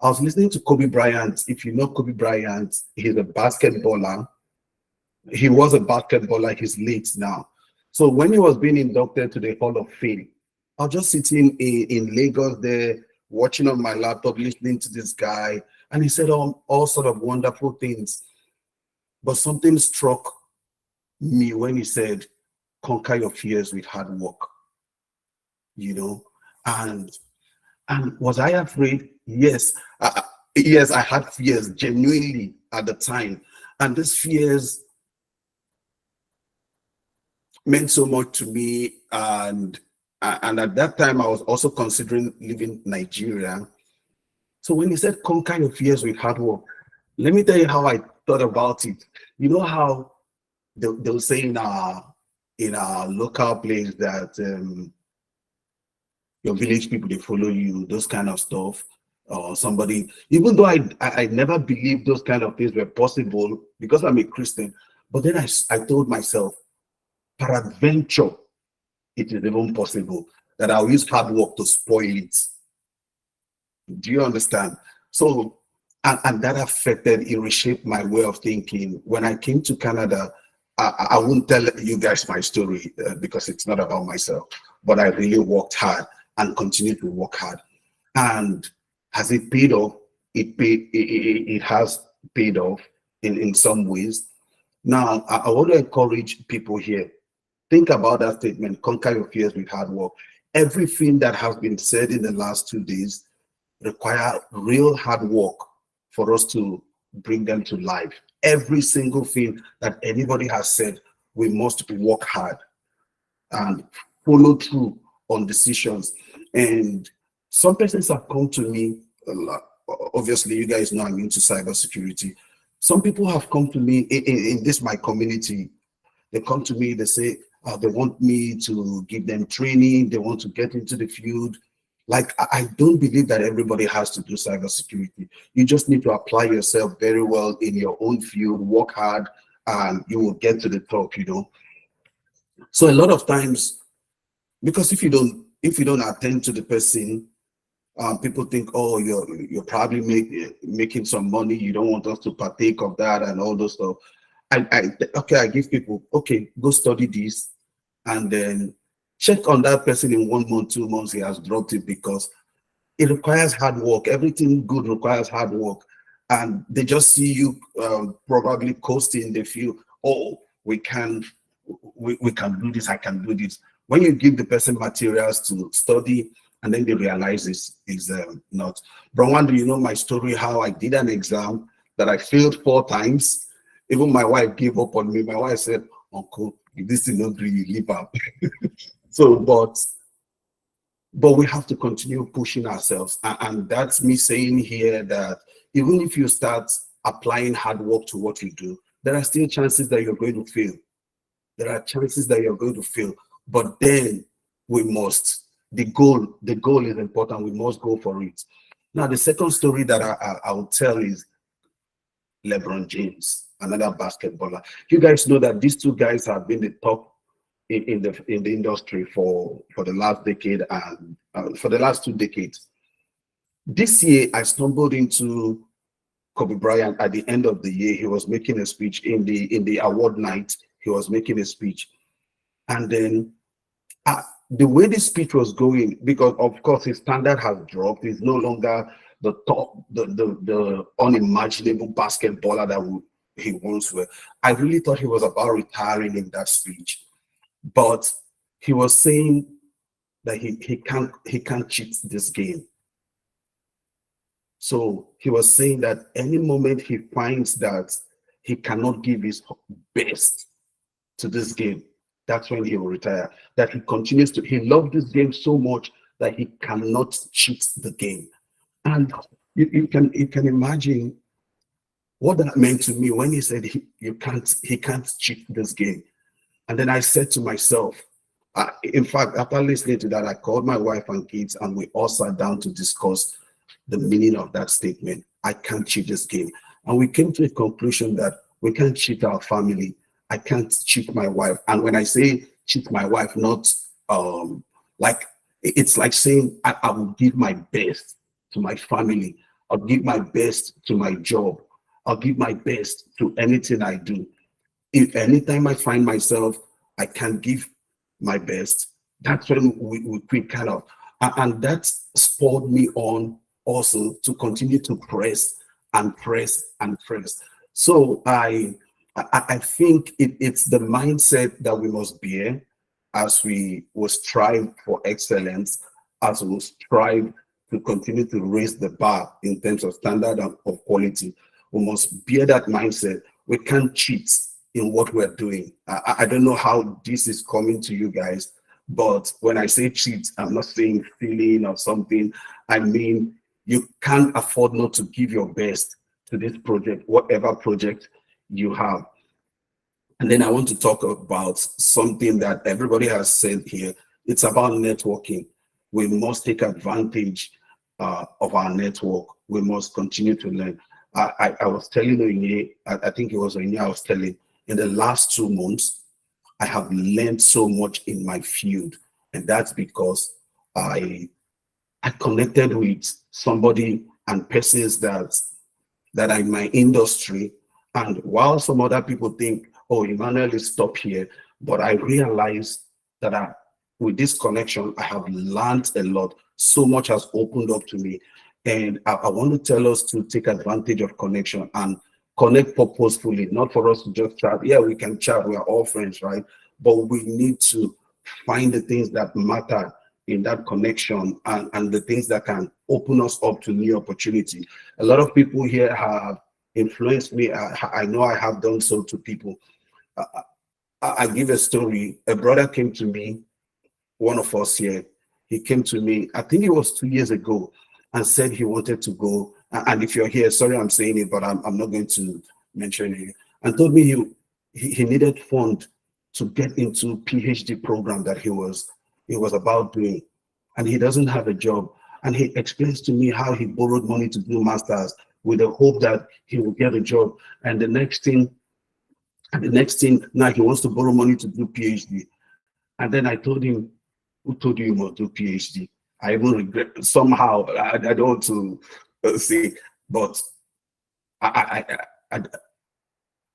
I was listening to Kobe Bryant. If you know Kobe Bryant, he's a basketballer. He was a basketballer, he's late now. So when he was being inducted to the Hall of Fame, I was just sitting in Lagos there, watching on my laptop, listening to this guy, and he said all sort of wonderful things. But something struck me when he said, conquer your fears with hard work, you know. And was I afraid? Yes. Yes, I had fears genuinely at the time, and these fears meant so much to me. And at that time I was also considering leaving Nigeria. So when he said conquer your fears with hard work, let me tell you how I thought about it. You know how they'll say in our local place that your village people, they follow you, those kind of stuff, or somebody, even though I never believed those kind of things were possible because I'm a Christian, but then I told myself, peradventure, it is even possible that I'll use hard work to spoil it. Do you understand? So, and that affected, it reshaped my way of thinking. When I came to Canada, I won't tell you guys my story because it's not about myself, but I really worked hard and continue to work hard. And has it paid off? It has paid off in some ways. Now, I want to encourage people here. Think about that statement, conquer your fears with hard work. Everything that has been said in the last 2 days require real hard work for us to bring them to life. Every single thing that anybody has said, we must work hard and follow through on decisions. And some persons have come to me, obviously you guys know I'm into cybersecurity. Some people have come to me in this my community. They come to me, they say they want me to give them training, they want to get into the field. Like, I don't believe that everybody has to do cybersecurity. You just need to apply yourself very well in your own field, work hard, and you will get to the top, you know. So a lot of times, because if you don't attend to the person, people think, oh, you're probably making some money, you don't want us to partake of that and all those stuff. Okay, I give people, okay, go study this, and then check on that person in 1 month, 2 months, he has dropped it, because it requires hard work. Everything good requires hard work. And they just see you probably coasting, they feel, oh, we can do this, I can do this. When you give the person materials to study, and then they realize this is not. Bronwan, do you know my story, how I did an exam that I failed 4 times? Even my wife gave up on me. My wife said, uncle, if this is not really leave up. So, but we have to continue pushing ourselves. And that's me saying here that even if you start applying hard work to what you do, there are still chances that you're going to fail. There are chances that you're going to fail. But then we must, the goal is important. We must go for it. Now, the second story that I will tell is LeBron James, another basketballer. You guys know that these two guys have been the top in the industry for the last decade and for the last 2 decades. This year, I stumbled into Kobe Bryant at the end of the year. He was making a speech in the award night. He was making a speech, and then the way the speech was going, because of course his standard has dropped. He's no longer the top, the unimaginable basketballer that he once were. I really thought he was about retiring in that speech, but he was saying that he can't cheat this game. So he was saying that any moment he finds that he cannot give his best to this game, that's when he will retire. That he continues to, he loved this game so much that he cannot cheat the game. And you can imagine what that meant to me when he said he can't cheat this game. And then I said to myself, in fact, after listening to that, I called my wife and kids and we all sat down to discuss the meaning of that statement. I can't cheat this game. And we came to a conclusion that we can't cheat our family. I can't cheat my wife. And when I say cheat my wife, not like, it's like saying I will give my best to my family. I'll give my best to my job. I'll give my best to anything I do. If anytime I find myself, I can't give my best, that's when we quit kind of. And that spurred me on also to continue to press and press and press. So I think it's the mindset that we must bear as we will strive for excellence, as we will strive to continue to raise the bar in terms of standard and of quality. We must bear that mindset. We can't cheat in what we're doing. I don't know how this is coming to you guys, but when I say cheat, I'm not saying stealing or something. I mean, you can't afford not to give your best to this project, whatever project you have. And then I want to talk about something that everybody has said here. It's about networking. We must take advantage of our network. We must continue to learn. I was telling you, I think it was Onye I was telling, in the last 2 months, I have learned so much in my field. And that's because I connected with somebody and persons that are in my industry. And while some other people think, oh, Emmanuel is stop here, but I realized that with this connection, I have learned a lot. So much has opened up to me. And I want to tell us to take advantage of connection and connect purposefully, not for us to just chat. Yeah, we can chat, we are all friends, right? But we need to find the things that matter in that connection and the things that can open us up to new opportunity. A lot of people here have influenced me. I know I have done so to people. I give a story. A brother came to me, one of us here. He came to me, I think it was 2 years ago, and said he wanted to go. And if you're here, sorry I'm saying it, but I'm not going to mention it. And told me he needed fund to get into PhD program that he was about doing, and he doesn't have a job. And he explains to me how he borrowed money to do masters with the hope that he will get a job. And the next thing now he wants to borrow money to do PhD. And then I told him, who told you you must do PhD? I even regret somehow. I don't want to say, but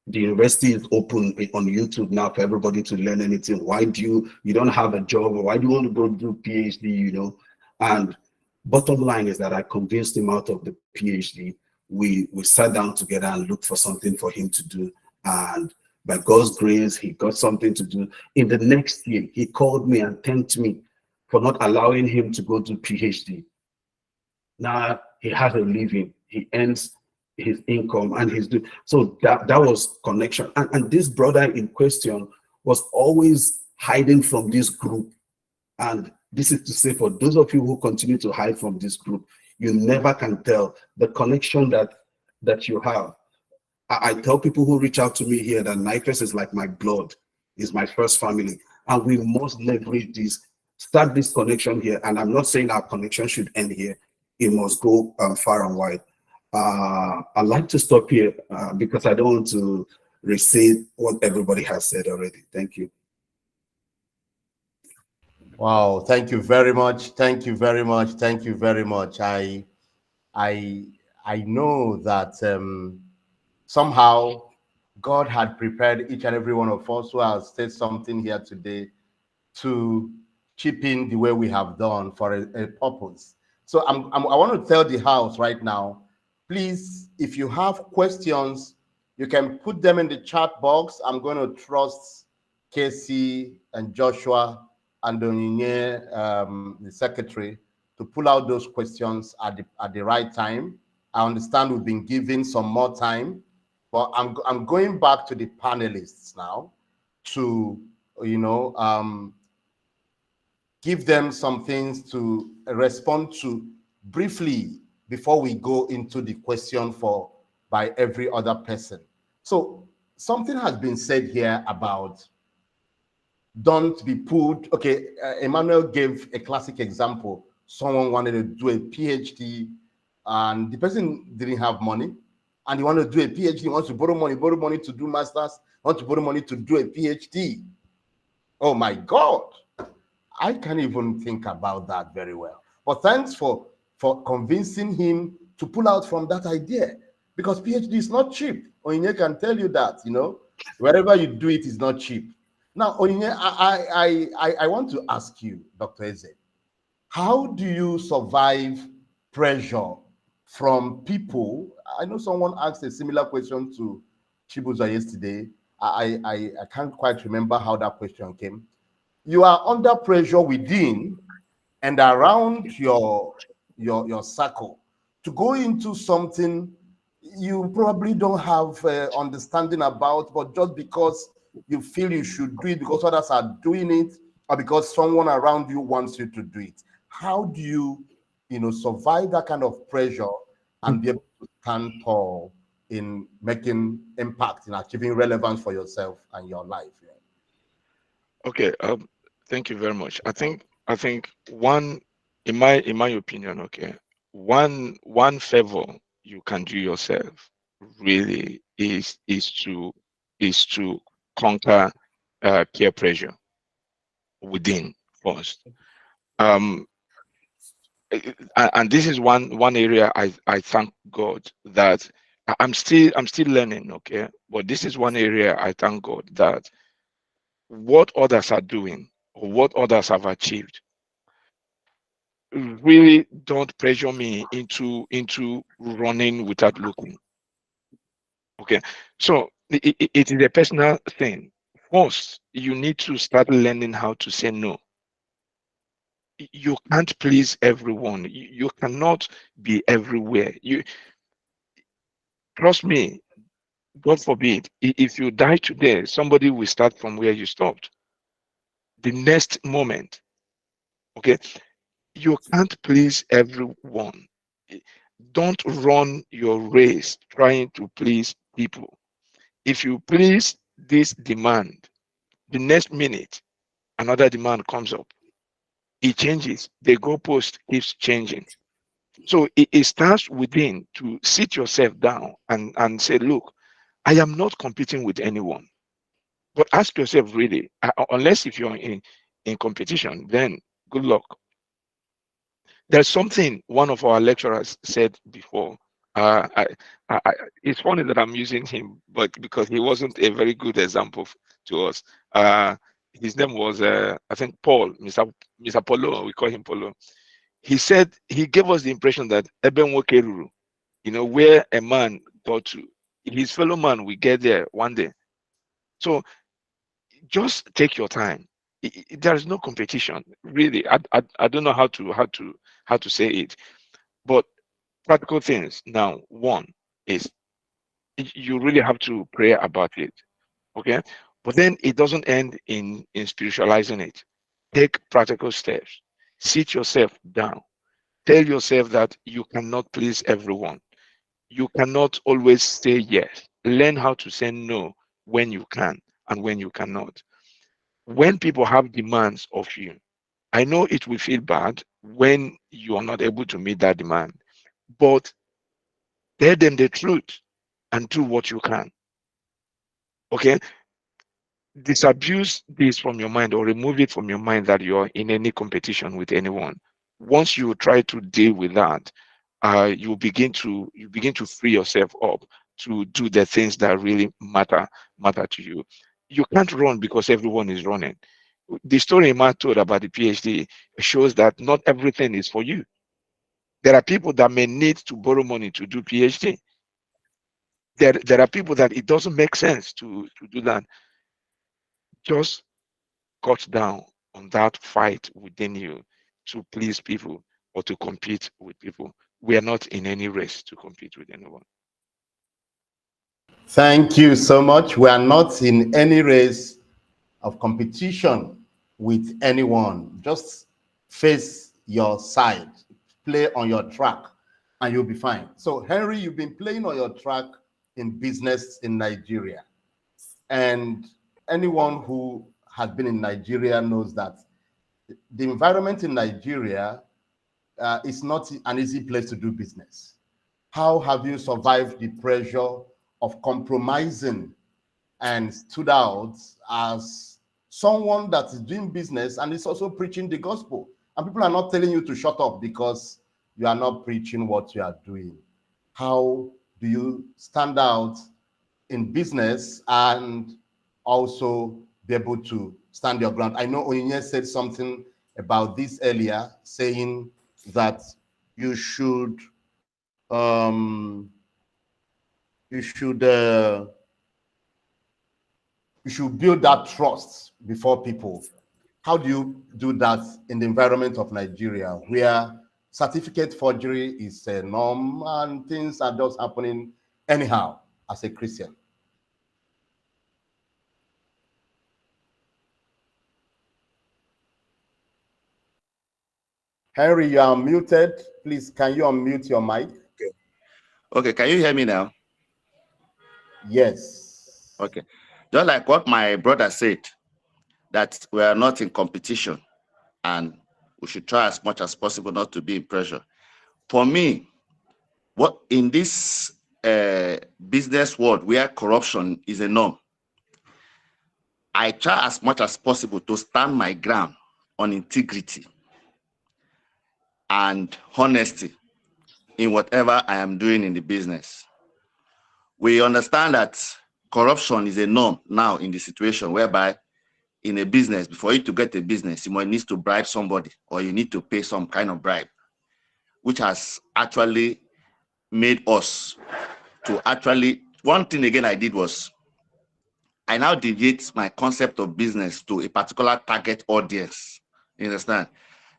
the university is open on YouTube now for everybody to learn anything. Why do you don't have a job, or why do you want to go do PhD, you know? And bottom line is that I convinced him out of the PhD. We sat down together and looked for something for him to do. And by God's grace, he got something to do. In the next year, he called me and thanked me for not allowing him to go to PhD. Now he has a living. He earns his income and he's doing. So that was connection. And this brother in question was always hiding from this group. And this is to say, for those of you who continue to hide from this group, you never can tell the connection that you have. I tell people who reach out to me here that NIFES is like my blood, is my first family. And we must leverage this, start this connection here. And I'm not saying our connection should end here. It must go far and wide. I'd like to stop here because I don't want to restate what everybody has said already. Thank you. Wow, thank you very much. Thank you very much. Thank you very much. I I know that somehow God had prepared each and every one of us who has said something here today to chip in the way we have done for a purpose. So I want to tell the house right now, please, if you have questions, you can put them in the chat box. I'm going to trust Casey and Joshua and Onyinye, the secretary, to pull out those questions at the right time. I understand we've been given some more time, but I'm going back to the panelists now to, you know, give them some things to respond to briefly before we go into the question for by every other person. So something has been said here about don't be pulled. Okay, Emmanuel gave a classic example. Someone wanted to do a PhD and the person didn't have money and he wanted to do a PhD, he wants to borrow money to do masters, wants to borrow money to do a PhD. Oh my God. I can't even think about that very well. But thanks for convincing him to pull out from that idea, because PhD is not cheap. Onyinye can tell you that, you know, wherever you do it is not cheap. Now, Onyinye, I want to ask you, Dr. Eze, how do you survive pressure from people? I know someone asked a similar question to Chibuza yesterday. I can't quite remember how that question came. You are under pressure within and around your circle to go into something you probably don't have understanding about, but just because you feel you should do it because others are doing it, or because someone around you wants you to do it. How do you, you know, survive that kind of pressure and be able to stand tall in making impact, in achieving relevance for yourself and your life? Okay, thank you very much. I think one, in my opinion, okay, one favor you can do yourself really is to conquer peer pressure within first. Um, and this is one area I thank God that I'm still learning, okay, but this is one area I thank God that what others are doing or what others have achieved really don't pressure me into running without looking. Okay, so it is a personal thing. First, you need to start learning how to say no. You can't please everyone. You cannot be everywhere. You trust me. God forbid, if you die today, somebody will start from where you stopped. The next moment, okay, you can't please everyone. Don't run your race trying to please people. If you please this demand, the next minute another demand comes up. It changes. The goalpost keeps changing. So it starts within to sit yourself down and say, look, I am not competing with anyone. But ask yourself really, unless if you're in competition, then good luck. There's something one of our lecturers said before. Uh, I, it's funny that I'm using him, but because he wasn't a very good example to us. His name was, I think, Paul, Mr. Polo, we call him Polo. He said, he gave us the impression that Eben Wokeruru, where a man got to, his fellow man will get there one day. So just take your time. There is no competition, really. I don't know how to say it, but practical things. Now, one is you really have to pray about it, okay? But then it doesn't end in spiritualizing it. Take practical steps. Sit yourself down. Tell yourself that you cannot please everyone. You cannot always say yes. Learn how to say no when you can and when you cannot. When people have demands of you, I know it will feel bad when you are not able to meet that demand, but tell them the truth and do what you can. Okay? disabuse this from your mind or remove it from your mind that you're in any competition with anyone. Once you try to deal with that, you begin to free yourself up to do the things that really matter to you. You can't run because everyone is running. The story Matt told about the PhD shows that not everything is for you. There are people that may need to borrow money to do PhD. There are people that it doesn't make sense to do that. Just cut down on that fight within you to please people or to compete with people. We are not in any race to compete with anyone. Thank you so much. We are not in any race of competition with anyone. Just face your side, play on your track, and you'll be fine. So, Henry, you've been playing on your track in business in Nigeria. And anyone who has been in Nigeria knows that the environment in Nigeria is not an easy place to do business. How have you survived the pressure of compromising and stood out as someone that is doing business and is also preaching the gospel? And people are not telling you to shut up because you are not preaching what you are doing. How do you stand out in business and also be able to stand your ground? I know Onyinye said something about this earlier, saying that you should you should build that trust before people. How do you do that in the environment of Nigeria, where certificate forgery is a norm and things are just happening anyhow as a Christian? Henry, you are muted. Please, can you unmute your mic? Okay, can you hear me now? Yes. Okay. Just like what my brother said, that we are not in competition and we should try as much as possible not to be in pressure. For me, what in this business world where corruption is a norm, I try as much as possible to stand my ground on integrity and honesty in whatever I am doing in the business. We understand that corruption is a norm now in the situation whereby in a business, before you to get a business, you might need to bribe somebody or you need to pay some kind of bribe, which has actually made us to actually, one thing again I did was, I now deviate my concept of business to a particular target audience, you understand,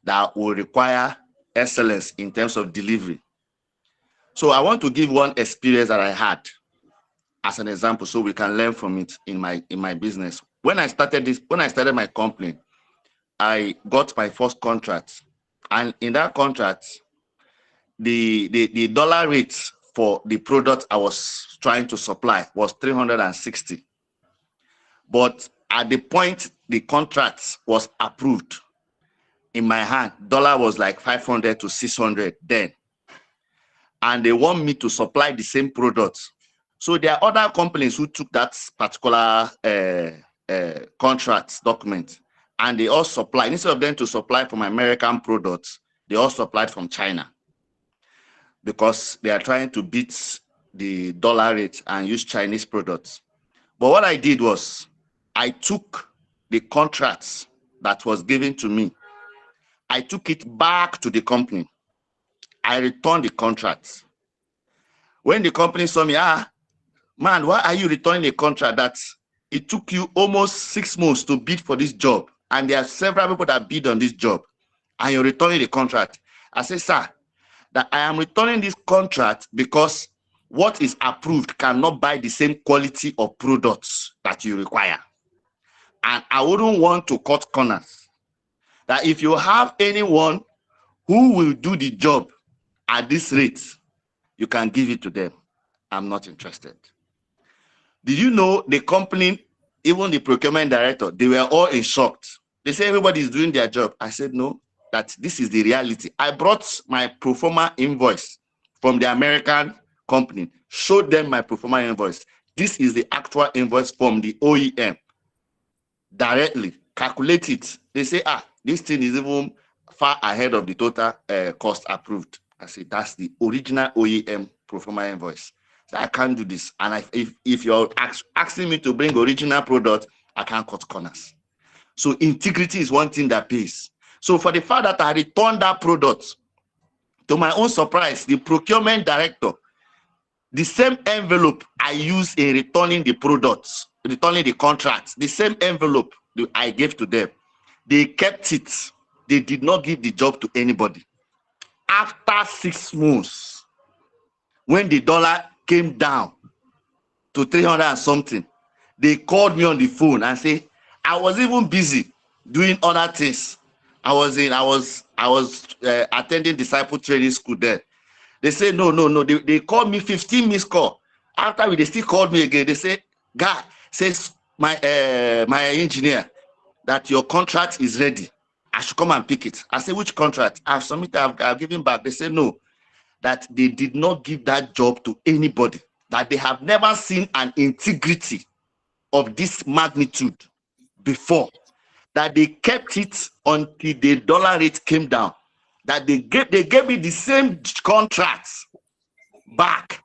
that will require excellence in terms of delivery. So I want to give one experience that I had as an example so we can learn from it in my business. When I started my company, I got my first contract, and in that contract, the dollar rate for the product I was trying to supply was 360. But at the point the contract was approved, in my hand, dollar was like 500 to 600 then. And they want me to supply the same product. So there are other companies who took that particular contract document, and they all supply, instead of them to supply from American products, they all supplied from China because they are trying to beat the dollar rate and use Chinese products. But what I did was I took the contracts that was given to me, I took it back to the company. I returned the contracts. When the company saw me, man, why are you returning a contract that it took you almost 6 months to bid for this job, and there are several people that bid on this job, and you're returning the contract? I said, sir, that I am returning this contract because what is approved cannot buy the same quality of products that you require. And I wouldn't want to cut corners. That if you have anyone who will do the job at this rate, you can give it to them. I'm not interested. Did you know the company, even the procurement director, they were all in shock. They say everybody is doing their job. I said, no, that this is the reality. I brought my pro forma invoice from the American company, showed them my pro forma invoice. This is the actual invoice from the OEM. directly, calculate it. They say, this thing is even far ahead of the total cost approved. I say, that's the original OEM pro forma invoice. So I can't do this. And if you're asking me to bring original product, I can't cut corners. So integrity is one thing that pays. So for the fact that I returned that product, to my own surprise, the procurement director, the same envelope I use in returning the products, returning the contracts, the same envelope that I gave to them, they kept it. They did not give the job to anybody. After 6 months, when the dollar came down to 300 and something, they called me on the phone and say, I was even busy doing other things. I was attending disciple training school there. They say, no. They called me 15 missed call. After they still called me again. They say, God says my engineer that your contract is ready. I should come and pick it. I say, which contract? I've submitted, I've given back. They say no, that they did not give that job to anybody, that they have never seen an integrity of this magnitude before, that they kept it until the dollar rate came down, that they gave me the same contracts back.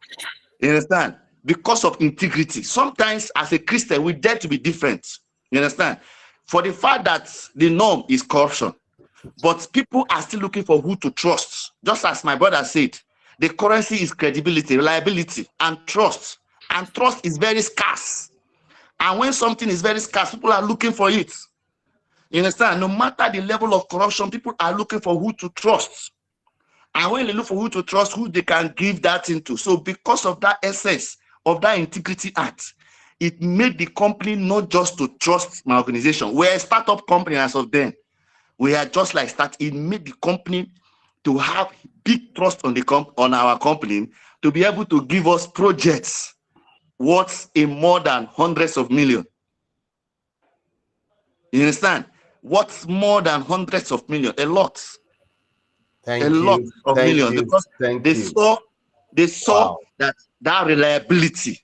You understand? Because of integrity. Sometimes as a Christian, we dare to be different. You understand? For the fact that the norm is corruption, but people are still looking for who to trust. Just as my brother said, the currency is credibility, reliability, and trust. And trust is very scarce. And when something is very scarce, people are looking for it. You understand? No matter the level of corruption, people are looking for who to trust. And when they look for who to trust, who they can give that into. So because of that essence of that Integrity Act, it made the company not just to trust my organization. We're a startup company as of then. We are just like start. It made the company to have big trust on on our company, to be able to give us projects worth in more than hundreds of millions. You understand? What's more than hundreds of millions? A lot. Thank Lot you. of Thank millions, you. because Thank they you. saw Wow. that reliability,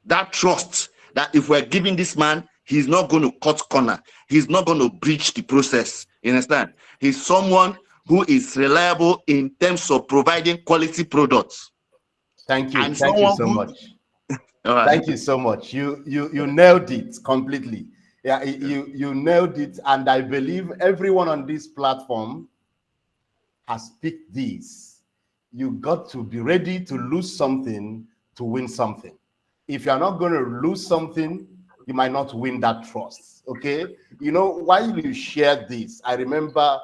that trust, that if we're giving this man, he's not going to cut corner, he's not going to breach the process. You understand? He's someone who is reliable in terms of providing quality products. Thank you. And Thank you someone so who much. all right. Thank you so much. You nailed it completely. Yeah, you nailed it, and I believe everyone on this platform has picked this. You got to be ready to lose something to win something. If you're not going to lose something, you might not win that trust. Okay. You know, while you shared this, I remember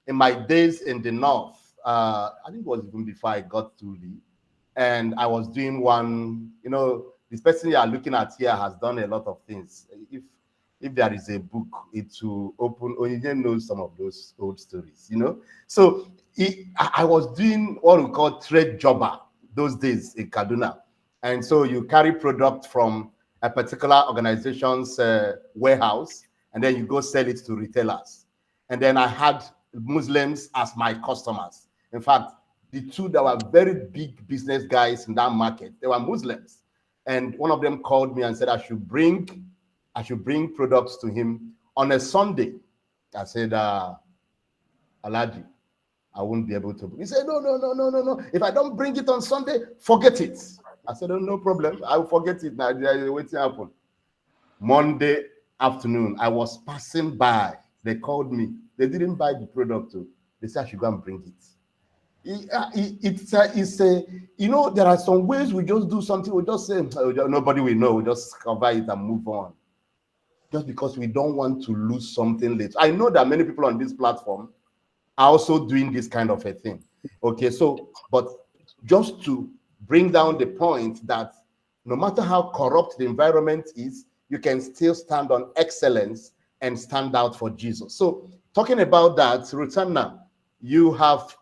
in my days in the North, I think it was even before I got to Lee, and I was doing one, you know, this person you are looking at here has done a lot of things. If there is a book, it will open, or you didn't know some of those old stories, you know. So I was doing what we call trade jobber those days in Kaduna. And so you carry product from a particular organization's warehouse, and then you go sell it to retailers. And then I had Muslims as my customers. In fact, the two that were very big business guys in that market, they were Muslims. And one of them called me and said I should bring products to him on a Sunday. I said, Alaji, I won't be able to. He said, no. If I don't bring it on Sunday, forget it. I said, oh, no problem. I will forget it now. What's happen? Monday afternoon, I was passing by. They called me. They didn't buy the product. They said I should go and bring it. It's a, you know, there are some ways we just do something. We just say, oh, nobody will know. We just cover it and move on. Just because we don't want to lose something later. I know that many people on this platform are also doing this kind of a thing. Okay, so, but just to bring down the point that no matter how corrupt the environment is, you can still stand on excellence and stand out for Jesus. So talking about that, Rutanna, you have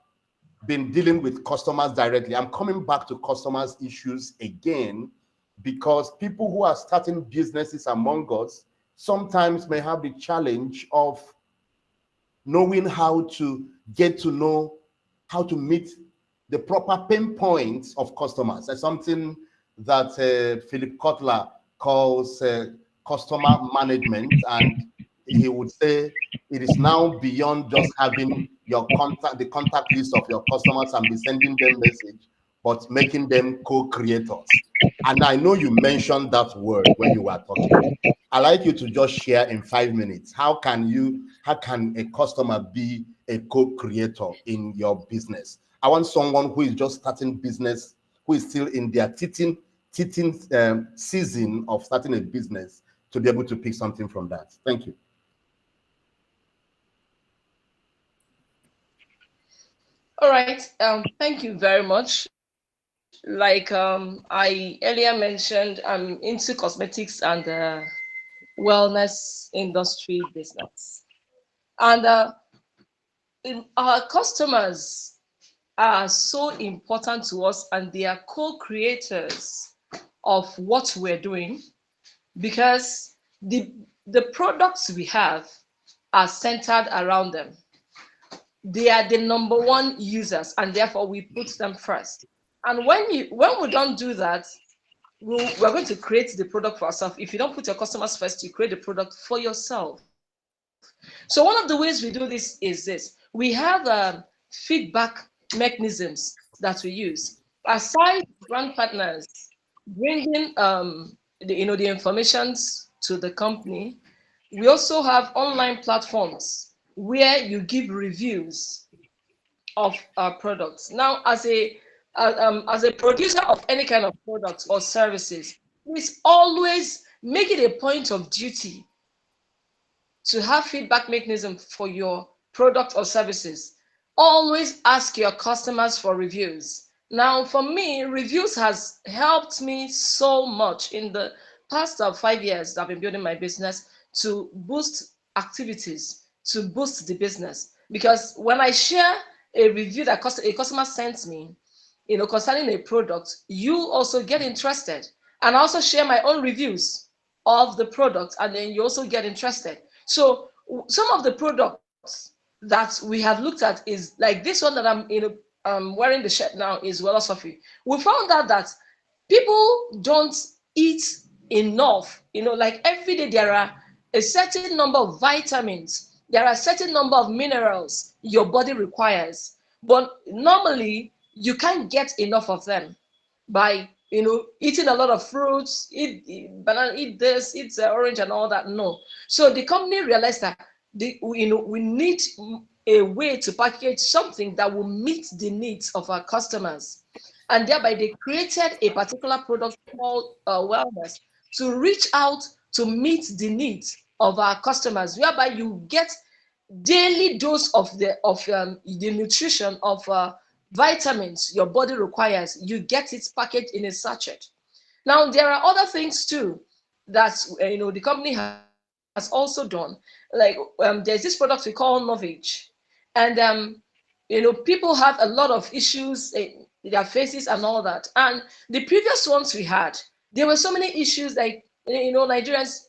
been dealing with customers directly. I'm coming back to customers issues again, because people who are starting businesses among us sometimes may have the challenge of knowing how to get to know how to meet the proper pain points of customers. That's something that Philip Kotler calls customer management, and he would say it is now beyond just having your contact, the contact list of your customers and be sending them message, but making them co-creators. And I know you mentioned that word when you were talking. I'd like you to just share in 5 minutes. How can a customer be a co-creator in your business? I want someone who is just starting business, who is still in their teething season of starting a business, to be able to pick something from that. Thank you. All right. Thank you very much. Like I earlier mentioned, I'm into cosmetics and wellness industry business. And our customers are so important to us, and they are co-creators of what we're doing, because the products we have are centered around them. They are the number one users, and therefore we put them first. And when we don't do that, we're going to create the product for ourselves. If you don't put your customers first, you create the product for yourself. So one of the ways we do this is this: we have feedback mechanisms that we use. Aside brand partners bringing the information to the company, we also have online platforms where you give reviews of products. Now, as a producer of any kind of products or services, please always make it a point of duty to have feedback mechanism for your product or services. Always ask your customers for reviews. Now, for me, reviews has helped me so much in the past 5 years that I've been building my business, to boost activities, to boost the business. Because when I share a review that a customer sends me, concerning a product, you also get interested. And I also share my own reviews of the product, and then you also get interested. So some of the products that we have looked at is like this one that I'm wearing the shirt now is Philosophy. We found out that people don't eat enough. Like every day there are a certain number of vitamins, there are a certain number of minerals your body requires, but normally you can't get enough of them by eating a lot of fruits, eat banana, eat this, eat orange and all that. No. So the company realized that we need a way to package something that will meet the needs of our customers, and thereby they created a particular product called Wellness, to reach out to meet the needs of our customers, whereby you get daily dose of the nutrition of vitamins your body requires. You get it packaged in a sachet. Now there are other things too that the company has also done. Like there's this product we call Novage, and people have a lot of issues in their faces and all that. And the previous ones we had, there were so many issues, like Nigerians.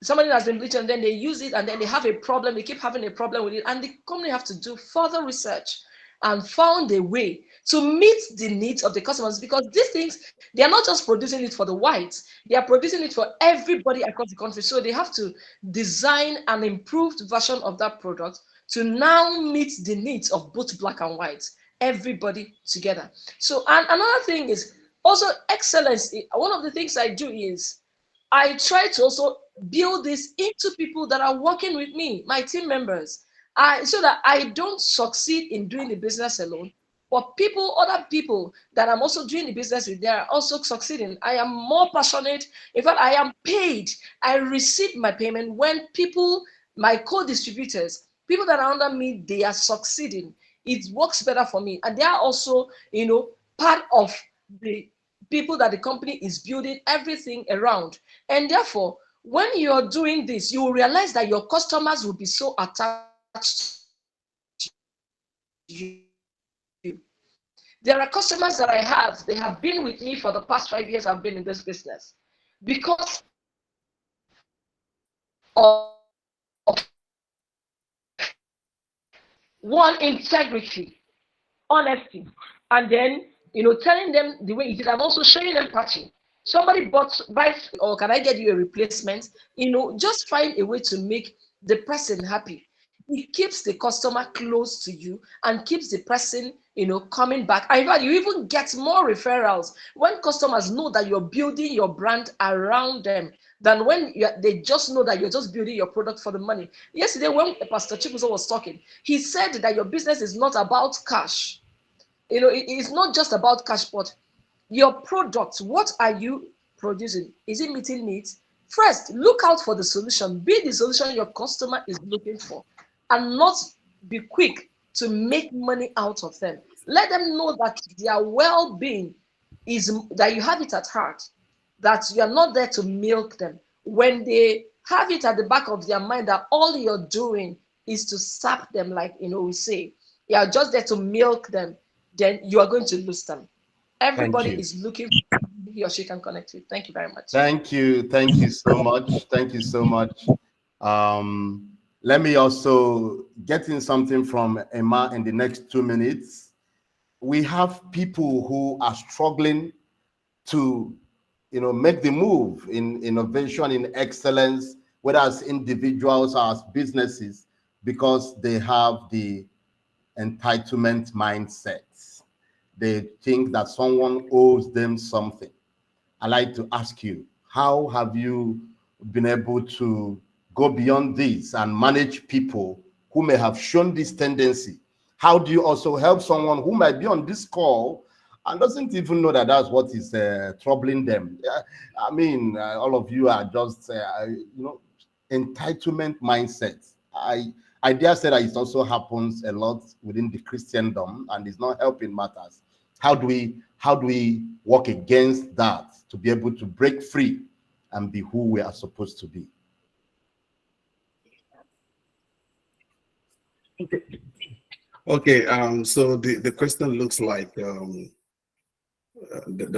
Somebody has been bleached and then they use it and then they have a problem. They keep having a problem with it, and the company have to do further research and found a way to meet the needs of the customers, because these things, they are not just producing it for the whites, they are producing it for everybody across the country. So they have to design an improved version of that product to now meet the needs of both black and white, everybody together. So, and another thing is also excellence. One of the things I do is I try to also build this into people that are working with me, my team members, so that I don't succeed in doing the business alone. But other people that I'm also doing the business with, they are also succeeding. I am more passionate. In fact, I am paid. I receive my payment when people, my co-distributors, people that are under me, they are succeeding. It works better for me. And they are also, part of the people that the company is building everything around. And therefore, when you're doing this, you will realize that your customers will be so attached to you. There are customers that I have, they have been with me for the past 5 years I've been in this business, because of one, integrity, honesty, and then telling them the way it is. I'm also showing them patching. Somebody buys, or can I get you a replacement? Just find a way to make the person happy. It keeps the customer close to you and keeps the person, coming back. And in fact, you even get more referrals when customers know that you're building your brand around them than when they just know that you're just building your product for the money. Yesterday, when Pastor Chibuzo was talking, he said that your business is not about cash. It's not just about cash, but your product, what are you producing? Is it meeting needs? First, look out for the solution. Be the solution your customer is looking for, and not be quick to make money out of them. Let them know that their well-being is that you have it at heart, that you are not there to milk them. When they have it at the back of their mind that all you're doing is to sap them, like we say, you are just there to milk them, then you are going to lose them. Thank Everybody you. is looking for who he or she can connect with. Thank you very much. Thank you. Thank you so much. Thank you so much. Let me also get in something from Emma in the next 2 minutes. We have people who are struggling to, make the move in innovation, in excellence, whether as individuals or as businesses, because they have the entitlement mindset. They think that someone owes them something. I'd like to ask you, how have you been able to go beyond this and manage people who may have shown this tendency? How do you also help someone who might be on this call and doesn't even know that that's what is troubling them? I mean, all of you are just, entitlement mindset. I dare say that it also happens a lot within the Christendom and is not helping matters. How do we work against that to be able to break free and be who we are supposed to be? Okay. So the question looks like the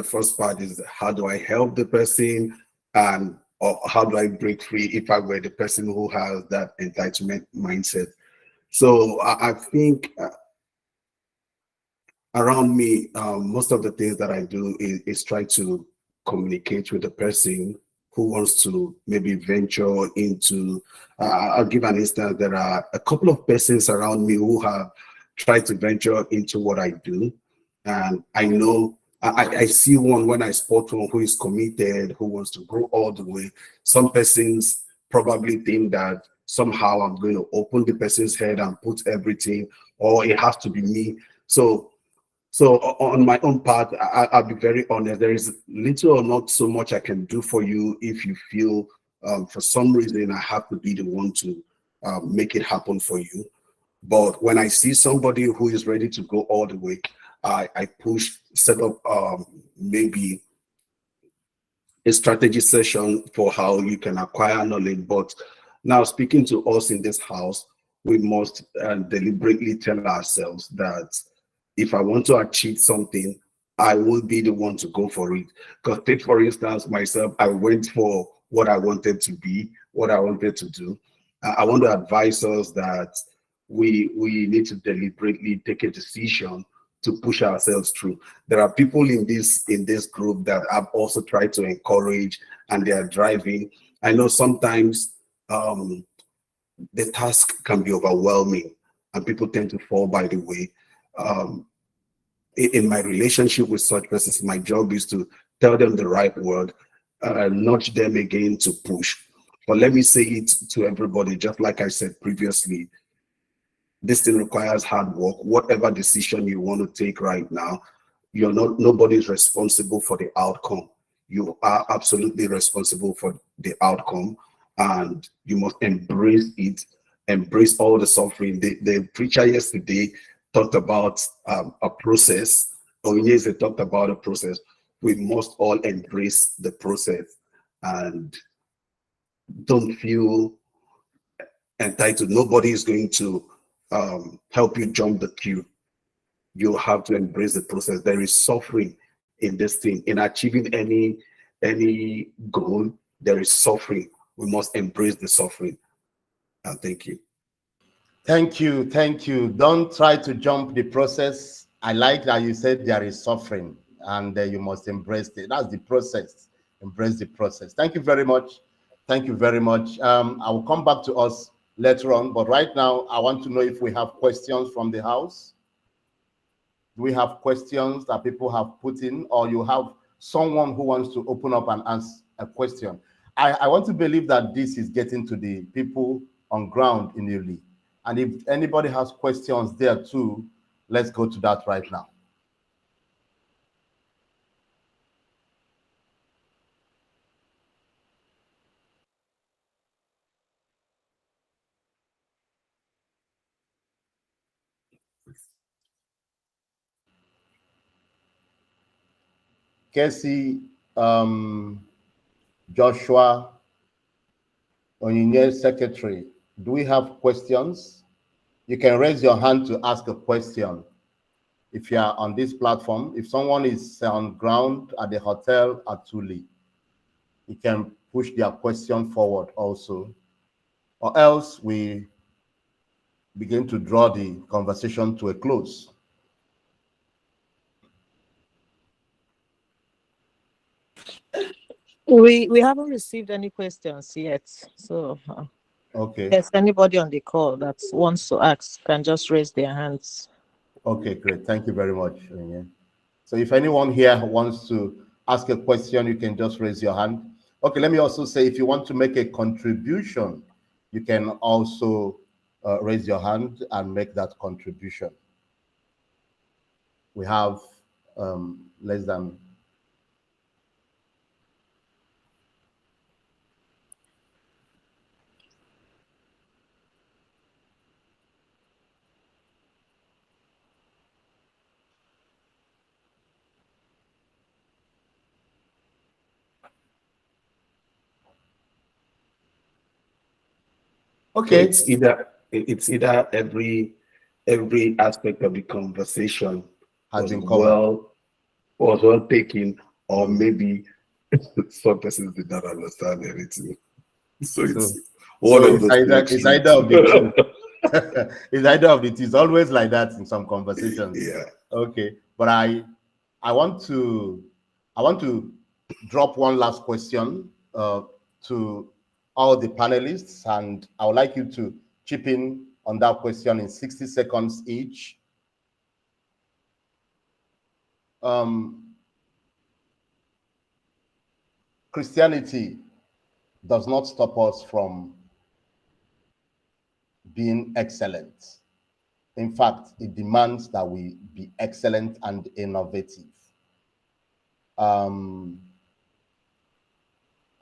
first part is, how do I help the person, and or how do I break free if I were the person who has that entitlement mindset? So I think around me, most of the things that I do is try to communicate with the person who wants to maybe venture into. I'll give an instance. There are a couple of persons around me who have tried to venture into what I do, and I know I see one when I spot one who is committed, who wants to go all the way. Some persons probably think that somehow I'm going to open the person's head and put everything, or it has to be me. So on my own part, I'll be very honest. There is little or not so much I can do for you if you feel for some reason I have to be the one to make it happen for you. But when I see somebody who is ready to go all the way, I push, set up maybe a strategy session for how you can acquire knowledge. But now, speaking to us in this house, we must deliberately tell ourselves that if I want to achieve something, I will be the one to go for it. Because take, for instance, myself, I went for what I wanted to be, what I wanted to do. I want to advise us that we need to deliberately take a decision to push ourselves through. There are people in this group that I've also tried to encourage, and they are driving. I know sometimes the task can be overwhelming and people tend to fall by the way. In my relationship with such persons, my job is to tell them the right word, nudge them again to push. But let me say it to everybody, just like I said previously, this thing requires hard work. Whatever decision you want to take right now, nobody's responsible for the outcome. You are absolutely responsible for the outcome, and you must embrace it, embrace all the suffering. The preacher yesterday talked about a process, or yes, they talked about a process. We must all embrace the process and don't feel entitled. Nobody is going to help you jump the queue. You have to embrace the process. There is suffering in this thing. In achieving any goal, there is suffering. We must embrace the suffering. And thank you. Thank you. Thank you. Don't try to jump the process. I like that you said there is suffering and you must embrace it. That's the process. Embrace the process. Thank you very much. Thank you very much. I will come back to us later on. But right now, I want to know if we have questions from the house. Do we have questions that people have put in, or you have someone who wants to open up and ask a question? I want to believe that this is getting to the people on ground in Uli. And if anybody has questions there too, let's go to that right now. Casey, Joshua, Onyinye Secretary, do we have questions? You can raise your hand to ask a question. If you are on this platform, if someone is on ground at the hotel at Tuli, you can push their question forward also. Or else we begin to draw the conversation to a close. We haven't received any questions yet, so Okay. if anybody on the call that wants to ask can just raise their hands. Okay, great. Thank you very much. So if anyone here wants to ask a question, you can just raise your hand. Okay, let me also say, if you want to make a contribution, you can also raise your hand and make that contribution. We have less than okay. So it's either every aspect of the conversation has been covered. was well taken, or maybe some persons did not understand anything. So it's one of those it's either of the two. It's either of the two. It's always like that in some conversations. Yeah. Okay, but I want to drop one last question to all the panelists, and I would like you to chip in on that question in 60 seconds each. Christianity does not stop us from being excellent. In fact, it demands that we be excellent and innovative. I'd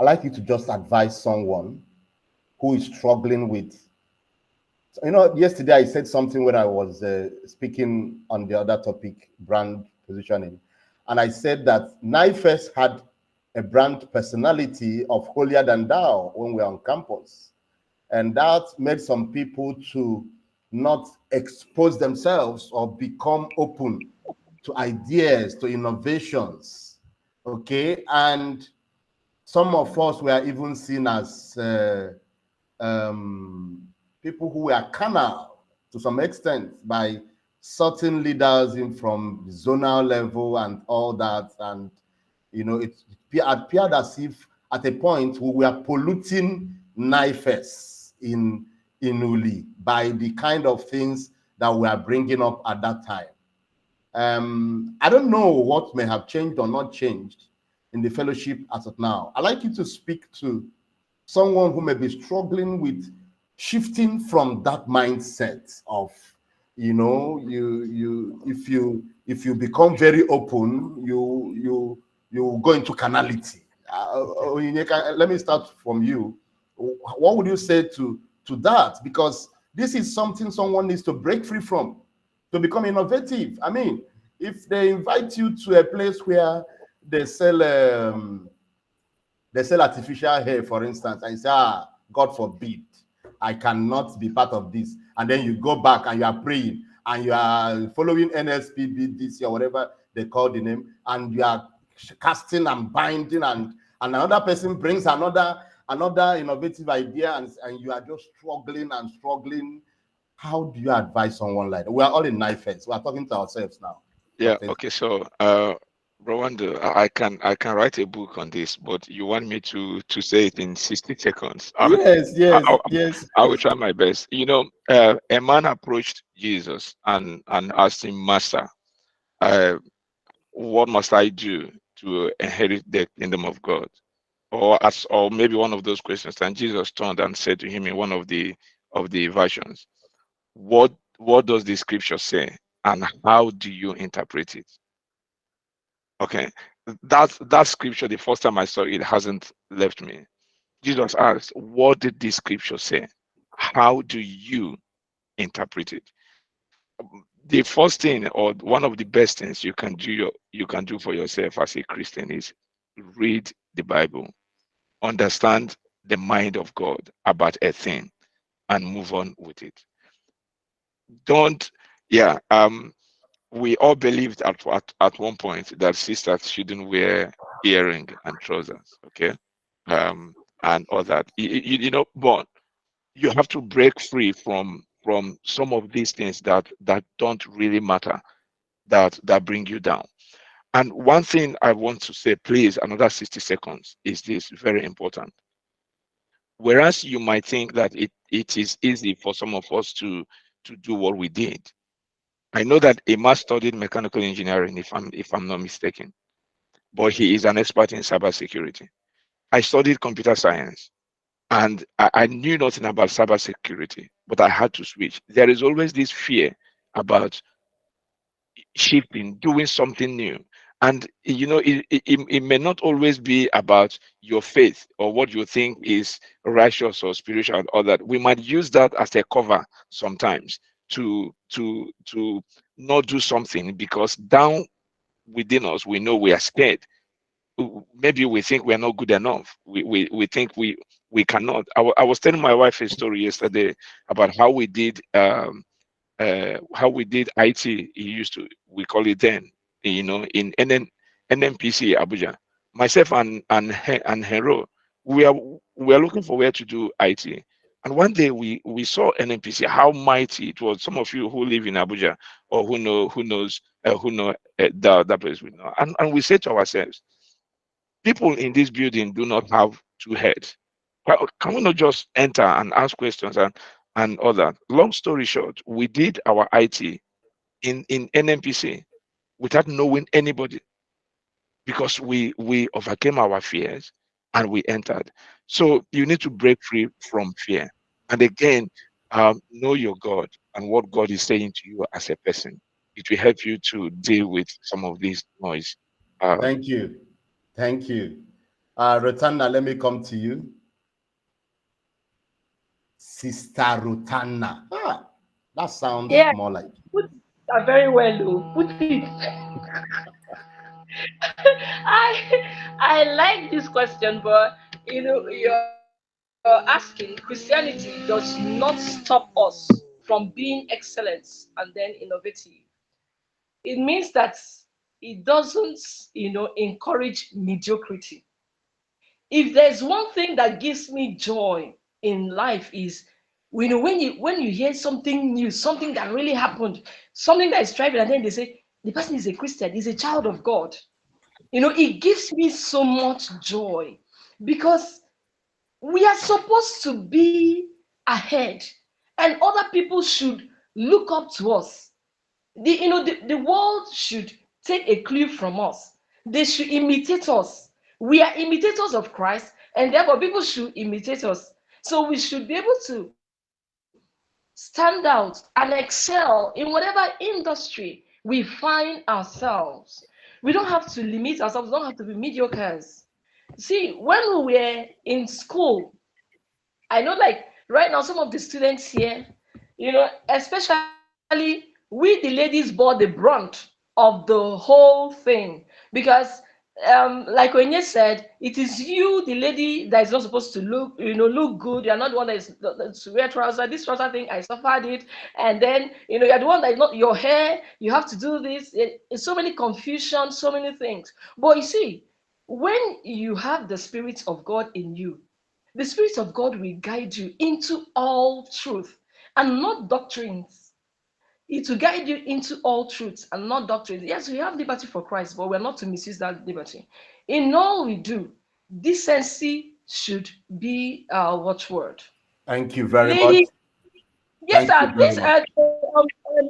like you to just advise someone who is struggling with, yesterday I said something when I was speaking on the other topic, brand positioning. And I said that NIFES had a brand personality of holier than thou when we were on campus. And that made some people to not expose themselves or become open to ideas, to innovations. Okay. And some of us were even seen as people who were carnal to some extent by certain leaders in from the zonal level and all that. And, it appeared as if at a point we were polluting NIFES in Uli by the kind of things that we are bringing up at that time. I don't know what may have changed or not changed in the fellowship as of now. I'd like you to speak to someone who may be struggling with shifting from that mindset of, if you become very open, you go into carnality. Let me start from you. What would you say to that? Because this is something someone needs to break free from to become innovative. I mean, if they invite you to a place where they sell artificial hair, for instance, and you say, God forbid, I cannot be part of this. And then you go back and you are praying and you are following NSPBDC or whatever they call the name, and you are casting and binding, and another person brings another innovative idea, and you are just struggling and struggling. How do you advise someone like that? We are all in NIFES. We are talking to ourselves now. Yeah. Okay. So Rwanda, I can write a book on this, but you want me to say it in 60 seconds. Yes, I, yes, I, yes. I will try my best. A man approached Jesus and asked him, Master, uh, what must I do to inherit the kingdom of God? Or maybe one of those questions. And Jesus turned and said to him in one of the versions, what does the scripture say, and how do you interpret it? Okay, that scripture, the first time I saw it, hasn't left me. Jesus asked, what did the scripture say? How do you interpret it? The first thing, or one of the best things you can do for yourself as a Christian, is read the Bible, understand the mind of God about a thing, and move on with it. Don't Yeah, we all believed at one point that sisters shouldn't wear earring and trousers, okay, and all that. But you have to break free from some of these things that don't really matter, that bring you down. And one thing I want to say, please, another 60 seconds, is this very important. Whereas you might think that it is easy for some of us to do what we did. I know that Emma studied mechanical engineering, if I'm not mistaken, but he is an expert in cybersecurity. I studied computer science, and I knew nothing about cybersecurity, but I had to switch. There is always this fear about shifting, doing something new. And it may not always be about your faith or what you think is righteous or spiritual and all that. We might use that as a cover sometimes to not do something, because down within us we know we are scared. Maybe we think we're not good enough. We think we cannot. I was telling my wife a story yesterday about how we did IT. We call it then, in NNPC Abuja. Myself and Hero, we are looking for where to do IT. And one day we saw NNPC, how mighty it was. Some of you who live in Abuja, or who know that place, we know. And we say to ourselves, people in this building do not have two heads. Can we not just enter and ask questions and all that? Long story short, we did our IT in NMPC without knowing anybody, because we overcame our fears and we entered. So you need to break free from fear. And again, know your God and what God is saying to you as a person. It will help you to deal with some of this noise. Thank you. Thank you. Rotana, let me come to you. Sister Rotana. That sounds Yeah, more like put that very well, oh. Put it. I like this question, but you're asking, Christianity does not stop us from being excellent and then innovative. It means that it doesn't, encourage mediocrity. If there's one thing that gives me joy in life is, when you hear something new, something that really happened, something that is thriving, and then they say the person is a Christian, is a child of God. It gives me so much joy, because we are supposed to be ahead, and other people should look up to us. The world should take a clue from us. They should imitate us. We are imitators of Christ, and therefore people should imitate us. So we should be able to stand out and excel in whatever industry we find ourselves. We don't have to limit ourselves, we don't have to be mediocres. See, when we were in school, I know, like, right now, some of the students here, especially we, the ladies, bore the brunt of the whole thing, because, like Onye said, it is you, the lady, that is not supposed to look good. You're not the one that is to wear trouser. This trouser thing, I suffered it, and then you're the one that is not your hair. You have to do this. It's so many confusion, so many things. But you see, when you have the Spirit of God in you, the Spirit of God will guide you into all truth and not doctrines. it will guide you into all truth and not doctrine. Yes, we have liberty for Christ, but we're not to misuse that liberty. In all we do, decency should be our watchword. Thank you very much. Lady, yes, Thank you sir. very This, much.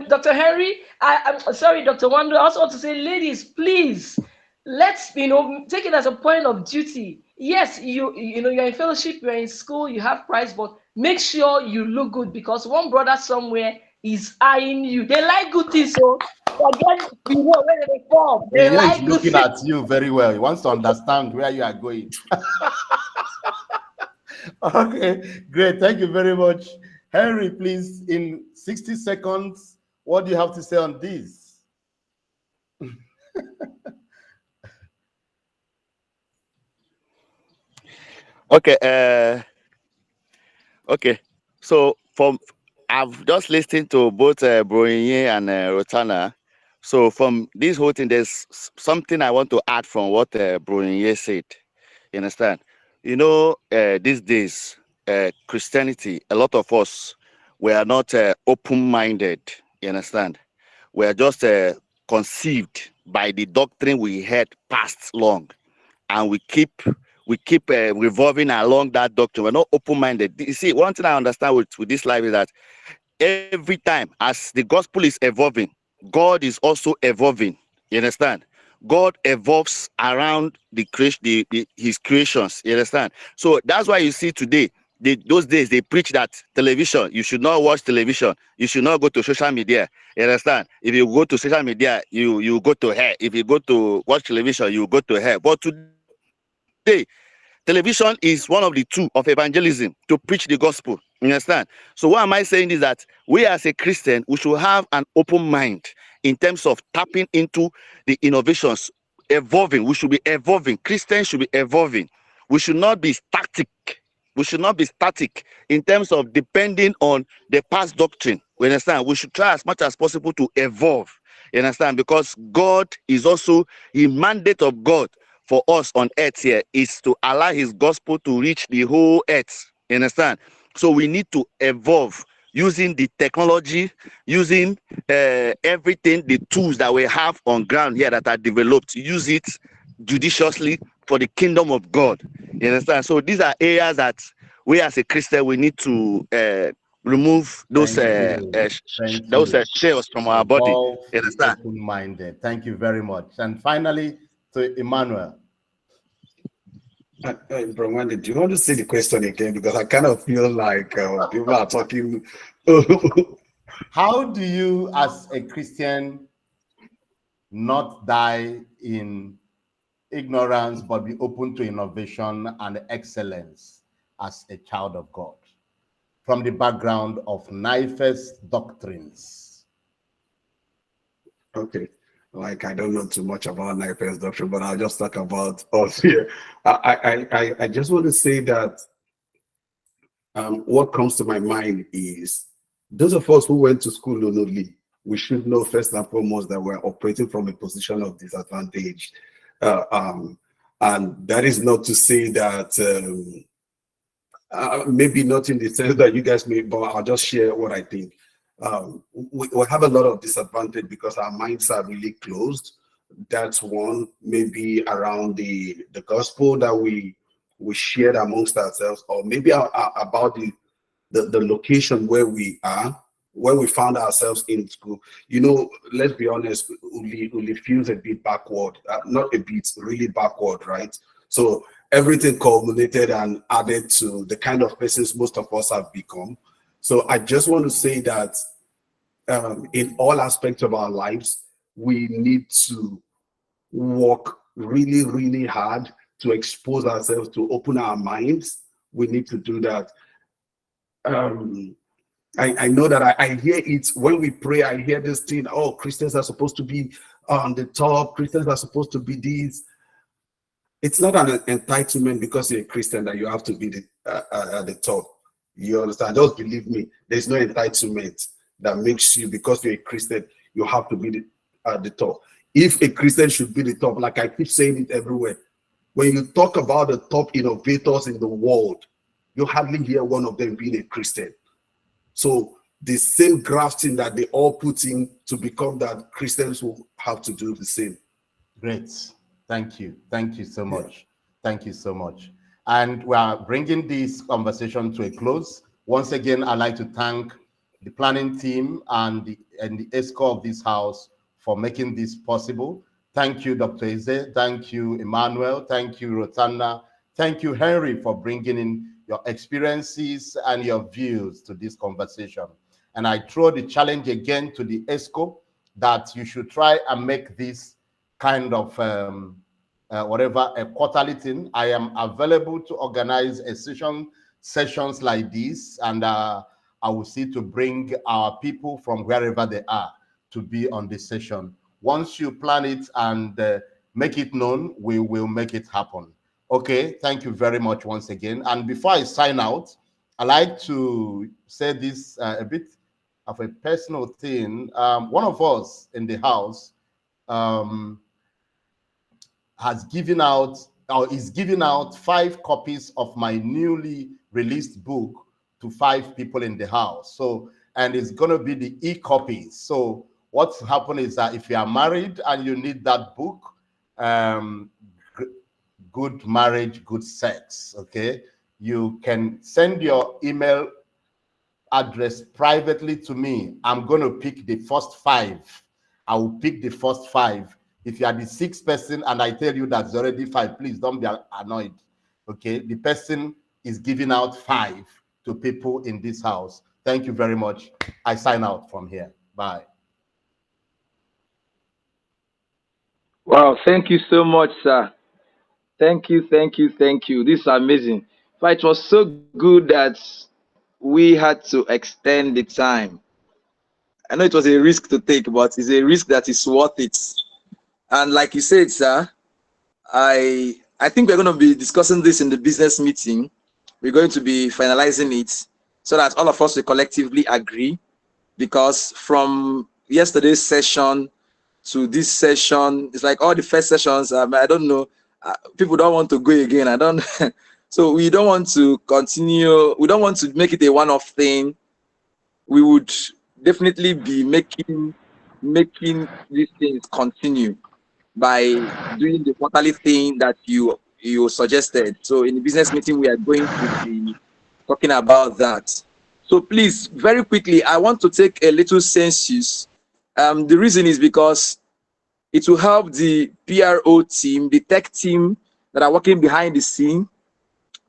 Dr. Henry, I'm sorry, Dr. Wando. I also want to say, ladies, please, let's take it as a point of duty. Yes, you're in fellowship, you're in school, you have Christ, but make sure you look good, because one brother somewhere is eyeing you. They like good things, so forget where they come. They Yeah, he's like good looking things. at you very well. He wants to understand where you are going. Okay, great. Thank you very much. Henry, please, in 60 seconds, what do you have to say on this? Okay. Okay. So I've just listened to both Broye and Rotana. So from this whole thing, there's something I want to add from what Broye said. You understand? These days, Christianity, a lot of us, we are not open-minded. You understand? We are just conceived by the doctrine we had passed long, and we keep revolving along that doctrine. We're not open-minded. You see, one thing I understand with this life is that every time as the gospel is evolving, God is also evolving. You understand? God evolves around the creation, his creations. You understand? So that's why you see today, those days they preach that television, you should not watch television, you should not go to social media. You understand? If you go to social media, you go to hell. If you go to watch television, you go to hell. But today, television is one of the two of evangelism to preach the gospel. You understand? So what am I saying is that we as a Christian, we should have an open mind in terms of tapping into the innovations, evolving. We should be evolving. Christians should be evolving. We should not be static. We should not be static in terms of depending on the past doctrine. We understand? We should try as much as possible to evolve. You understand? Because God is also the mandate of God for us on earth here is to allow his gospel to reach the whole earth. You understand? So we need to evolve using the technology, using everything, the tools that we have on ground here that are developed, use it judiciously for the kingdom of God. You understand? So these are areas that we as a Christian, we need to remove those shells from our body. You understand? Open-minded. Thank you very much. And finally, to Emmanuel. Brahmanda, do you want to see the question again? Because I kind of feel like people are talking. How do you, as a Christian, not die in ignorance, but be open to innovation and excellence as a child of God? From the background of NIFES doctrines. Okay. Like, I don't know too much about NIFES doctrine, but I'll just talk about us here. I just want to say that what comes to my mind is those of us who went to school only, we should know first and foremost that we're operating from a position of disadvantage. And that is not to say that maybe not in the sense that you guys may, but I'll just share what I think. We have a lot of disadvantage because our minds are really closed. That's one. Maybe around the gospel that we shared amongst ourselves, or maybe about the location where we are, where we found ourselves in school. Let's be honest, Uli feels a bit backward, not a bit, really backward, right? So everything culminated and added to the kind of persons most of us have become. So I just want to say that in all aspects of our lives, we need to work really, really hard to expose ourselves, to open our minds. We need to do that. I know that I hear it when we pray. I hear this thing, oh, Christians are supposed to be on the top. Christians are supposed to be these. It's not an entitlement because you're a Christian that you have to be at the top. You understand? Just believe me. There's no entitlement that makes you, because you're a Christian, you have to be at the top. If a Christian should be the top, like I keep saying it everywhere, when you talk about the top innovators in the world, you hardly hear one of them being a Christian. So the same grafting that they all put in to become that, Christians will have to do the same. Great. Thank you. Thank you so much. Thank you so much. And we are bringing this conversation to a close. Once again, I'd like to thank the planning team and the ESCO of this house for making this possible. Thank you, Dr. Eze. Thank you, Emmanuel. Thank you, Rotanna. Thank you, Henry, for bringing in your experiences and your views to this conversation. And I throw the challenge again to the ESCO that you should try and make this kind of whatever, a quarterly thing. I am available to organize a sessions like this, and I will see to bring our people from wherever they are to be on this session. Once you plan it and make it known, we will make it happen. Okay, thank you very much once again. And before I sign out, I like to say this a bit of a personal thing. One of us in the house has given out, or is giving out 5 copies of my newly released book to 5 people in the house. So, and it's going to be the e-copies. So what's happened is that if you are married and you need that book, Good Marriage, Good Sex, okay, you can send your email address privately to me. I'm going to pick the first 5. I will pick the first 5. If you are the 6th person and I tell you that's already 5, please don't be annoyed. Okay, the person is giving out 5 to people in this house. Thank you very much. I sign out from here. Bye. Wow, thank you so much, sir. Thank you, thank you, thank you. This is amazing. But it was so good that we had to extend the time. I know it was a risk to take, but it's a risk that is worth it. And like you said, sir, I think we're going to be discussing this in the business meeting. We're going to be finalizing it so that all of us will collectively agree, because from yesterday's session to this session, it's like all the first sessions, I don't know, people don't want to go again. I don't so we don't want to continue, we don't want to make it a one-off thing. We would definitely be making these things continue by doing the quarterly thing that you suggested. So in the business meeting, we are going to be talking about that. So please, very quickly, I want to take a little census. The reason is because it will help the PRO team, the tech team that are working behind the scene,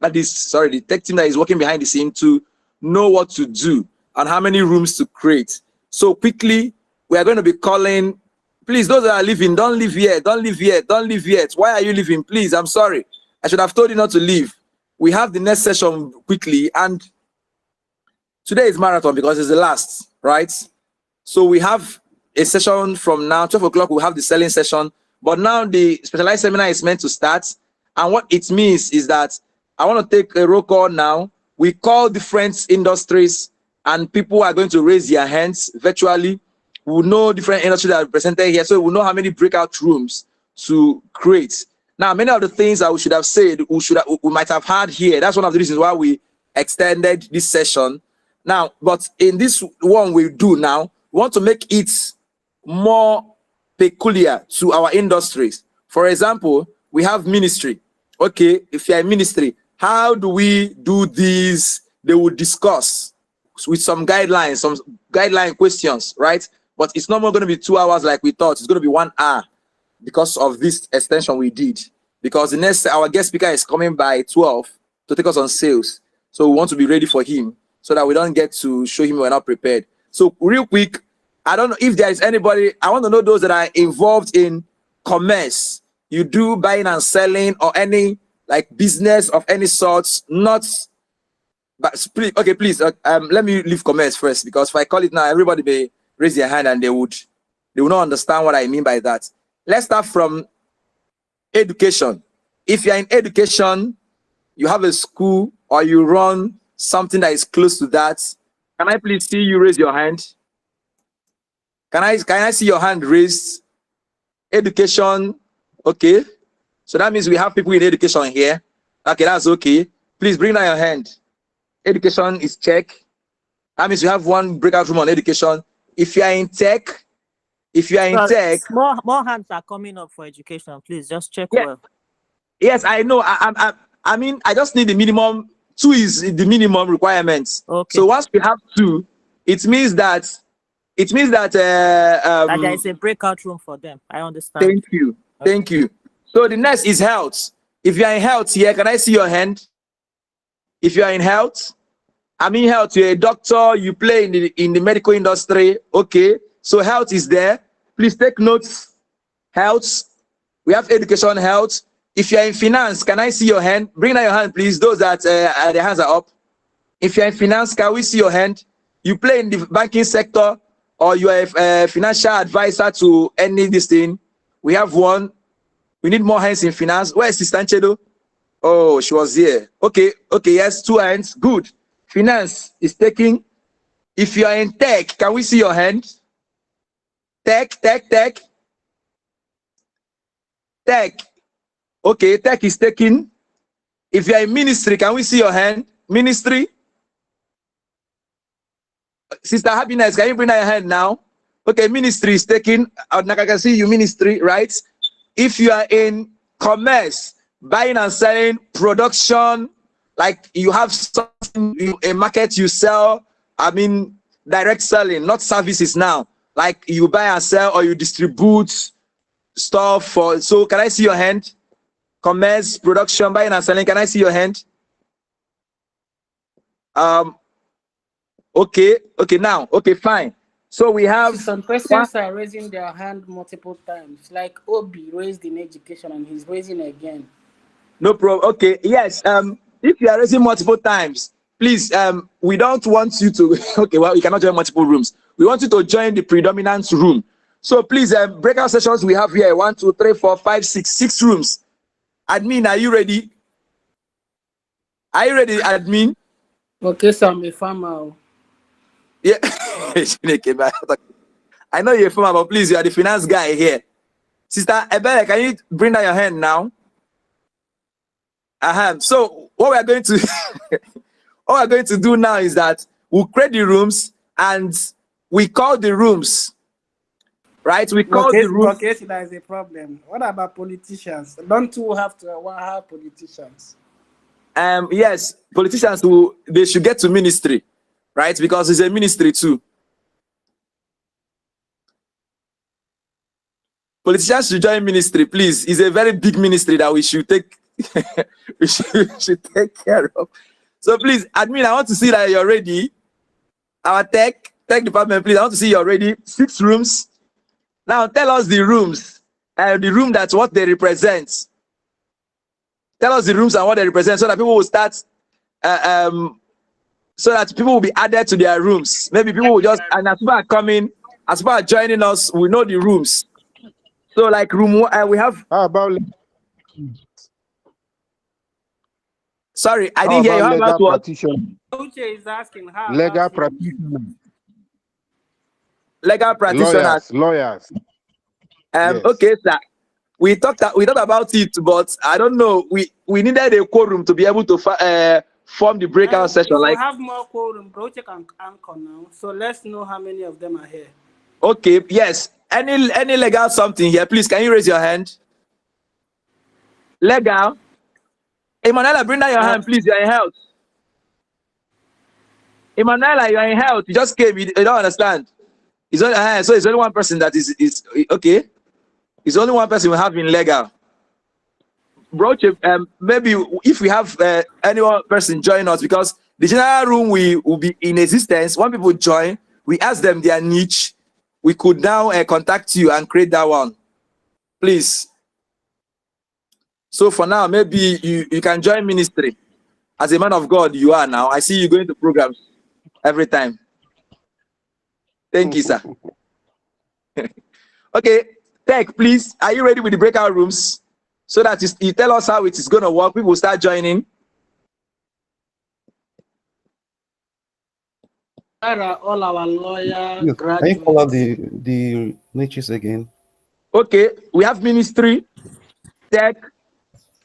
the tech team that is working behind the scene, to know what to do and how many rooms to create. So quickly, we are going to be calling, please, those that are leaving, don't leave yet, don't leave yet, don't leave yet. Why are you leaving? Please, I'm sorry. I should have told you not to leave. We have the next session quickly, and today is marathon because it's the last, right? So we have a session from now, 12 o'clock, we'll have the selling session. But now the specialized seminar is meant to start. And what it means is that I want to take a roll call now. We call different industries, and people are going to raise their hands virtually. We will know different industries that are represented here, so we will know how many breakout rooms to create. Now, many of the things that we should have said, we might have had here. That's one of the reasons why we extended this session. Now, but in this one we do now, we want to make it more peculiar to our industries. For example, we have ministry. Okay, if you're in ministry, how do we do this? They will discuss with some guidelines, some guideline questions, right? But it's not more going to be 2 hours like we thought. It's going to be 1 hour because of this extension we did. Because the next, our guest speaker is coming by 12 to take us on sales. So we want to be ready for him so that we don't get to show him we're not prepared. So real quick, I don't know if there is anybody, I want to know those that are involved in commerce. You do buying and selling or any like business of any sorts, not, but please, okay, please, let me leave commerce first, because if I call it now, everybody may raise their hand and they will not understand what I mean by that. Let's start from education. If you're in education, you have a school or you run something that is close to that, can I please see you raise your hand? Can I see your hand raised? Education, okay. So that means we have people in education here. Okay, that's okay. Please bring down your hand. Education is check. That means we have one breakout room on education. If you are in tech, more hands are coming up for education. Please just check yeah, well. yes, I know. I mean, I just need the minimum. 2 is the minimum requirements. Okay. So once we have 2, it means that That there is a breakout room for them. I understand. Thank you. Thank you. So the next is health. If you are in health here, can I see your hand? If you are in health, I'm in health. You're a doctor. You play in the medical industry. Okay. So health is there. Please take notes. Health. We have education, health. If you are in finance, can I see your hand? Bring down your hand, please. Those that their hands are up. If you are in finance, can we see your hand? You play in the banking sector, or you are a financial advisor to any this thing. We have one. We need more hands in finance. Where is Sister Nchedo? Oh, she was here. Okay, yes, 2 hands. Good. Finance is taking. If you are in tech, can we see your hand? Tech. Okay, tech is taking. If you are in ministry, can we see your hand? Ministry. Sister Happiness, can you bring down your hand now? Okay, ministry is taking. I can see you ministry, right? If you are in commerce, buying and selling, production, like you have something, a market you sell, I mean, direct selling, not services now. Like you buy and sell or you distribute stuff for, so can I see your hand? Commerce, production, buying and selling, can I see your hand? Okay, now, okay, fine. So we have some persons are raising their hand multiple times, like Obi raised in education and he's raising again. No problem. Okay, yes. If you are raising multiple times, please, we don't want you to, okay, well, you cannot join multiple rooms. We want you to join the predominant room. So please, breakout sessions we have here, 1, 2, 3, 4, 5, 6 rooms. Admin, are you ready? Are you ready, admin? Okay, so I'm a farmer. Yeah. I know you're a farmer, but please, you are the finance guy here. Sister Ebele, can you bring down your hand now? So what we are going to what we're going to do now is that we'll create the rooms and we call the rooms, right? We call the rooms. Okay, so there is a problem. What about politicians? Don't you have to have politicians? Yes, politicians they should get to ministry, right? Because it's a ministry too. Politicians should join ministry, please. It's a very big ministry that we should take we should take care of. So please, admin, I want to see that you're ready. Our tech department, please, I want to see you're ready. 6 rooms. Now tell us the rooms, the room that's what they represent. Tell us the rooms and what they represent, so that people will start, so that people will be added to their rooms. Maybe people will just, and as people are coming, as people are joining us, we know the rooms. So like room, we have. How about? Sorry, I didn't hear you. How about what? Uche is asking how legal practitioners. Legal practitioners. Lawyers. Yes. Okay, sir. We talked about it, but I don't know. We needed a quorum to be able to form the breakout session. Like have more quorum. Project and anchor now. So let's know how many of them are here. Okay. Yes. Any legal something here? Please, can you raise your hand? Legal. Emanuela, bring down your hand, please. You're in health. Emanuela, you're in health. You just came. You don't understand. So it's only one person that is okay. It's only one person we have in legal. Broach, maybe if we have any one person join us, because the general room will be in existence. When people join, we ask them their niche. We could now contact you and create that one. Please. So for now, maybe you can join ministry. As a man of God, you are now. I see you going to programs every time. Thank you, sir. Okay, Tech, please. Are you ready with the breakout rooms? So that you tell us how it is going to work. People will start joining. Where are all our lawyer graduates? Can you call out the niches again? Okay, we have ministry, tech,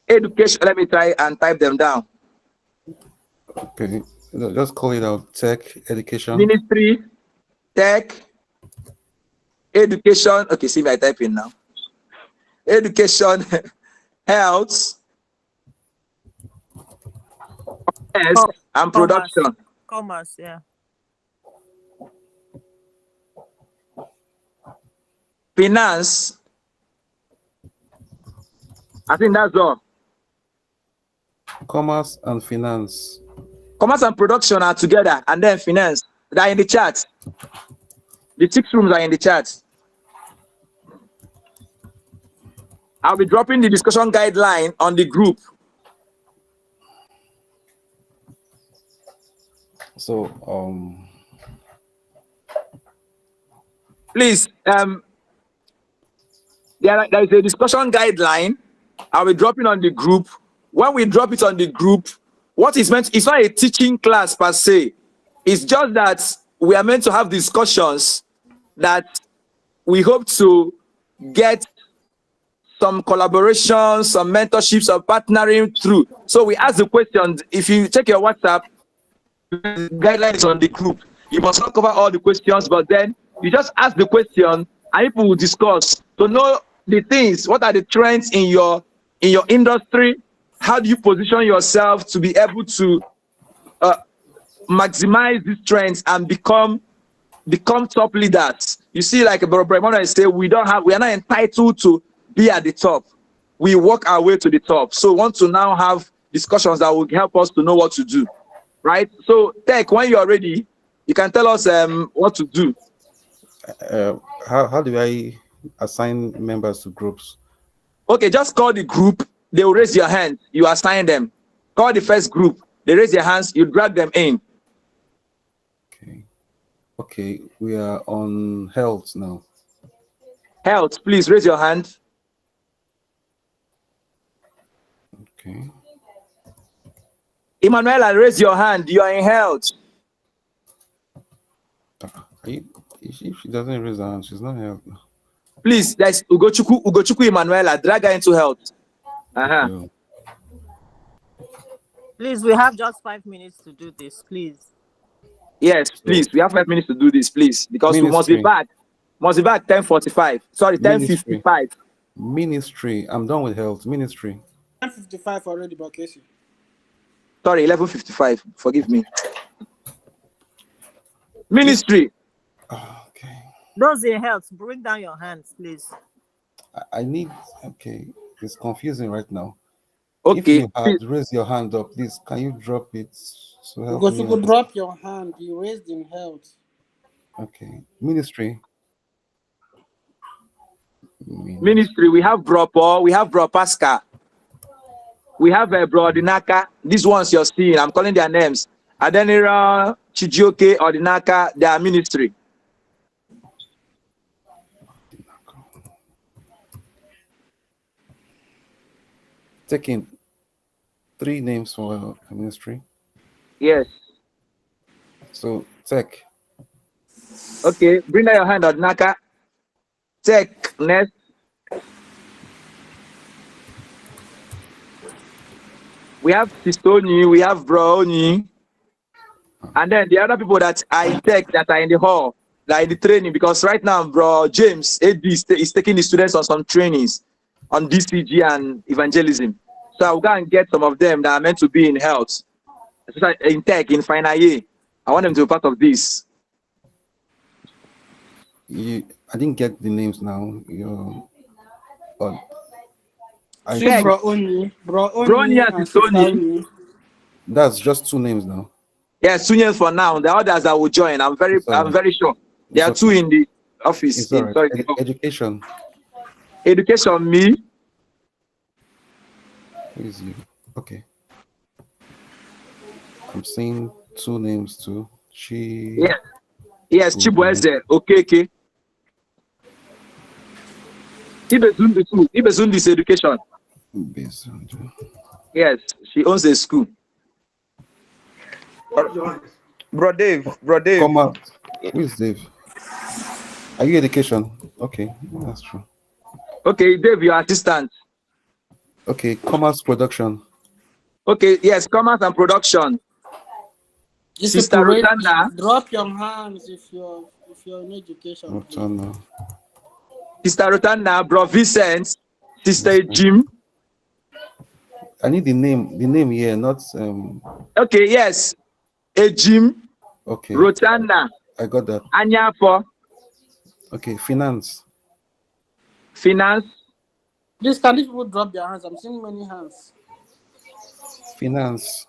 education. Let me try and type them down. Okay. Just call it out. Tech, education. Ministry, tech, education. Okay, see me, I type in now. Education, health, yes, and production. Commerce, yeah. Finance. I think that's all. Commerce and finance. Commerce and production are together, and then finance. They are in the chat. The 6 rooms are in the chat. I'll be dropping the discussion guideline on the group. So, Please, there is a discussion guideline. I'll be dropping on the group. When we drop it on the group, what is meant, it's not a teaching class per se. It's just that we are meant to have discussions that we hope to get some collaboration, some mentorship, some partnering through. So we ask the questions. If you check your WhatsApp, guidelines on the group, you must not cover all the questions, but then you just ask the question and people will discuss to know the things. What are the trends in your industry? How do you position yourself to be able to maximize these trends and become top leaders? You see, like Brother say, we are not entitled to be at the top. We work our way to the top. So we want to now have discussions that will help us to know what to do. Right? So Tech, when you are ready, you can tell us what to do. how do I assign members to groups? Okay, just call the group. They will raise your hand. You assign them. Call the first group. They raise their hands. You drag them in. Okay, we are on health now. Health, please raise your hand. Okay. Emanuela, raise your hand. You are in health. If she doesn't raise her hand, she's not health. Please, that's Ugochukwu Emanuela. Drag her into health. Yeah. Please, we have just 5 minutes to do this, please. Yes, please. We have 5 minutes to do this, please, because Ministry. we must be back. Must be back 10:45. Sorry, 10:55. Ministry. I'm done with health. Ministry. 10:55 already, Bakesi. Sorry, 11:55. Forgive me. Ministry. Okay. Those in health, bring down your hands, please. I need. Okay, it's confusing right now. Okay. If you had raised your hand up, please, can you drop it? So help Because me you could drop your hand. You raised in health. Okay. Ministry. Ministry. We have Bro Paul. We have Bro Pascal. We have Bro Dinaka. These ones you're seeing, I'm calling their names. Adenira, Chijioke, or Dinaka, they are ministry. Taking 3 names for ministry. Yes. So Tech. Okay, bring down your hand, Adnaka. Tech, next. We have Sistoni, we have Brownie. And then the other people that are in tech that are in the hall, that are in the training, because right now, Bro James, AD, is taking the students on some trainings on DCG and evangelism. So I'll go and get some of them that are meant to be in health, especially in tech, in final year. I want them to be part of this. I didn't get the names now. That's just 2 names now. Yes, 2 names for now. The others that will join. I'm very sure. There are 2 in the office. Right. Sorry. Education. Education, me. Is you? Okay. I'm seeing 2 names too. Yes, Chibueze. Okay. Ibezundi is education. Yes, she owns a school. Bro Dave. Come out. Who is Dave? Are you education? Okay, that's true. Okay, Dave, your assistant. Okay, commerce production. Okay, yes, commerce and production. These Sister people raise, Rotana. drop your hands if you're in education, please. Rotana. Sister Rotana, Bro Vincent, Sister Jim. I need the name here, not Okay, yes. Jim. okay. Rotana. I got that. Anyafo. Okay, finance. Finance. Please, can these people drop their hands? I'm seeing many hands. Finance.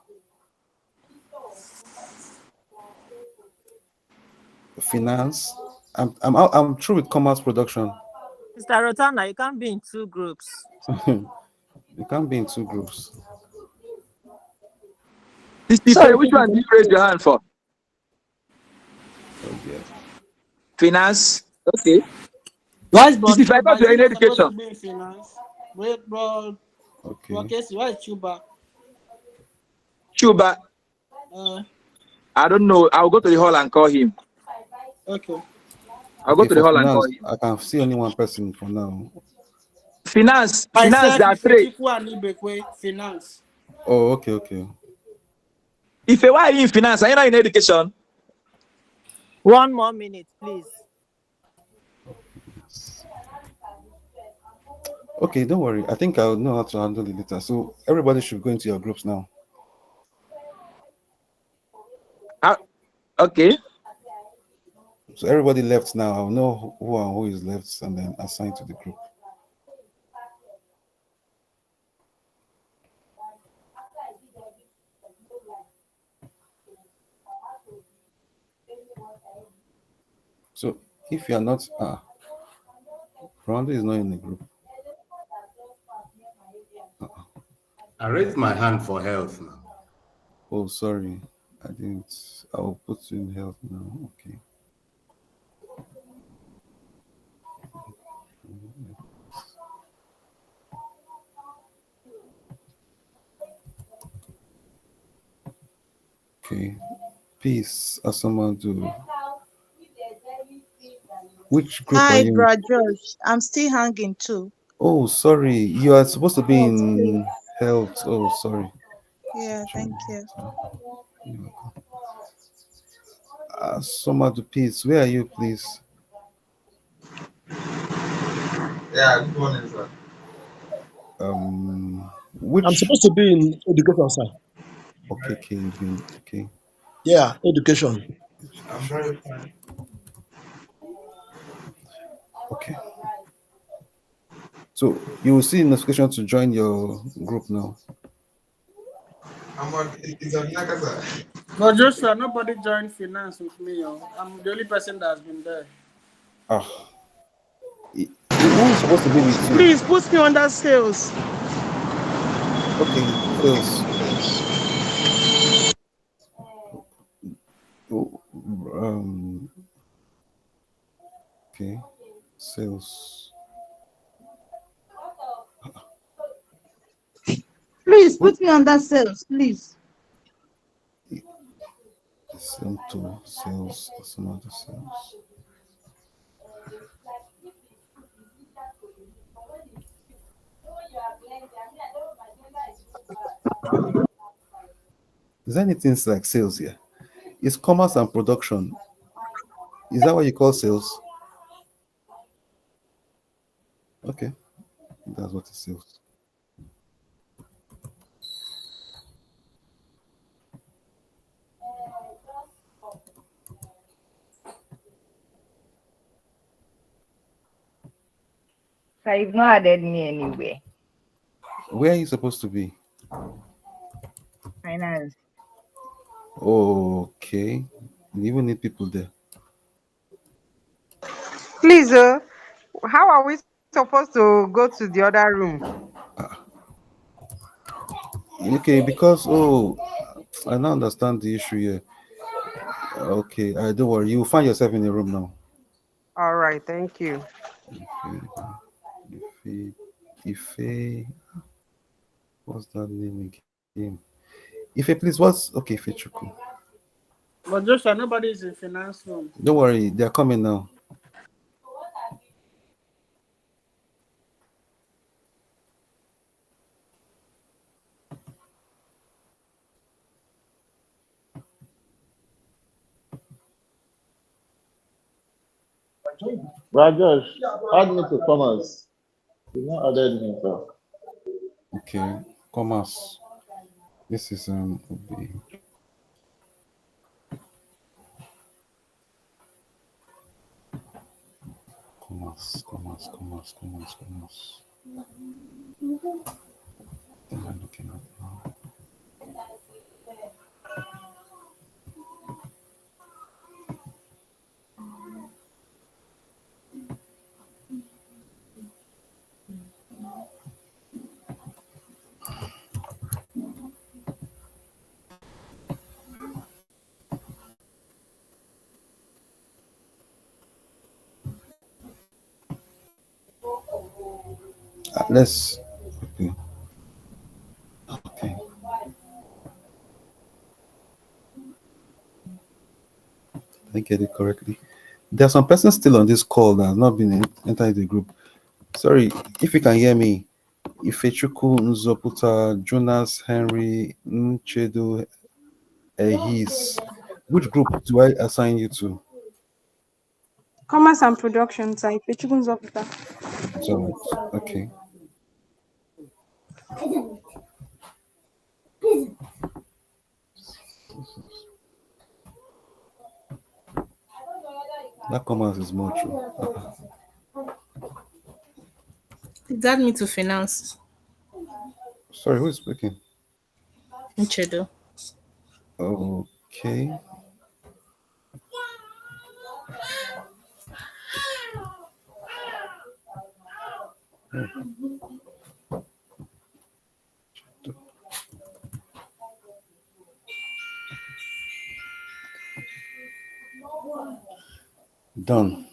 Finance. I'm through with commerce production. Mr. Rotana, you can't be in two groups. You can't be in two groups. Sorry, which one did you raise your hand for? Oh dear. Finance. Okay. Why is Bro If I go to any supposed to education. be in finance? Wait, bro. Okay. Okay, so why is Chuba? Chuba. I don't know. I'll go to the hall and call him. Okay. I'll go to the for hall and call finance, him. I can see only one person for now. Finance. Myself, There are three. Finance. Oh, okay. If why are you in finance? Are you not in education? 1 more minute, please. Okay, don't worry. I think I'll know how to handle it later. So everybody should go into your groups now. Okay. So everybody left now. I'll know who and who is left and then assign to the group. So if you are not, Rwanda is not in the group. I raised my hand for health now. Oh, sorry. I didn't. I'll put you in health now. Okay. Okay. Peace, Asamadu. Which group are Hi, you in? Bro Josh. I'm still hanging too. Oh, sorry. You are supposed to be in health. Oh, sorry. Yeah, thank you. Asamadu, peace. Where are you, please? Yeah, good morning, sir. Which? I'm supposed to be in education, sir. Okay. Yeah, education. I'm very fine. Okay. So you will see notification to join your group now. I'm on. It's on Nakasa. But Joshua, nobody joined finance with me. I'm the only person that's been there. Who's supposed to be with you? Please put me under sales. Okay, sales. Okay, sales. Please put me under sales, please. Same to sales, some other sales. Is there anything like sales here? It's commerce and production. Is that what you call sales? Okay, that's what it sales. So you've not added me anywhere. Where are you supposed to be? Finance. Okay, you even need people there. Please, how are we supposed to go to the other room? Okay, because I now understand the issue here. Okay, don't worry. You will find yourself in a room now. All right, thank you. Ife, what's that name again? Ife, please, what's okay, Ife Chuku? But Joshua, nobody is in finance room. Don't worry, they're coming now. Rajesh, add me to commerce. You not added me, sir. Okay, commerce. This is Obi. Commerce. What am I looking at now? Let's. Okay. Did I get it correctly? There are some persons still on this call that have not been entered the group. Sorry, if you can hear me. Ifechuku Nzoputa, Jonas, Henry, Nchedo, Ehis. Which group do I assign you to? Commerce and production type. It's all right. Okay. That commerce is more true. Is that me to finance? Sorry, who is speaking? Nchedo. Okay. Done.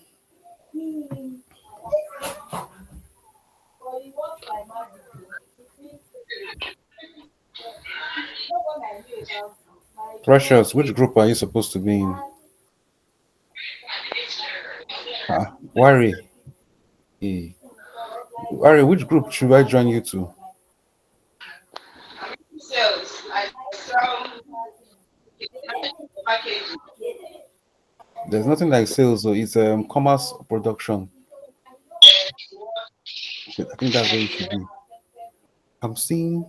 Precious, which group are you supposed to be in? Wari. Hey. Wari, which group should I join you to? There's nothing like sales, so it's commerce production. I think that's where you should be. I'm seeing.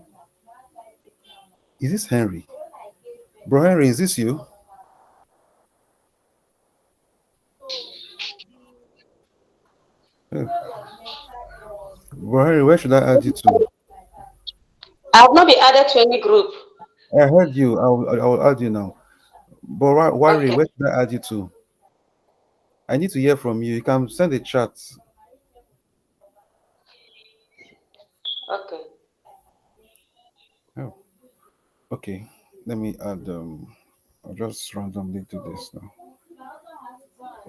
Is this Henry? Bro, Henry, is this you? Bro, Henry, where should I add you to? I have not been added to any group. I heard you. I will add you now. But Wari, Okay. where should I add you to? I need to hear from you. You can send a chat. Okay. Oh, okay. Let me add. I'll just randomly do this now.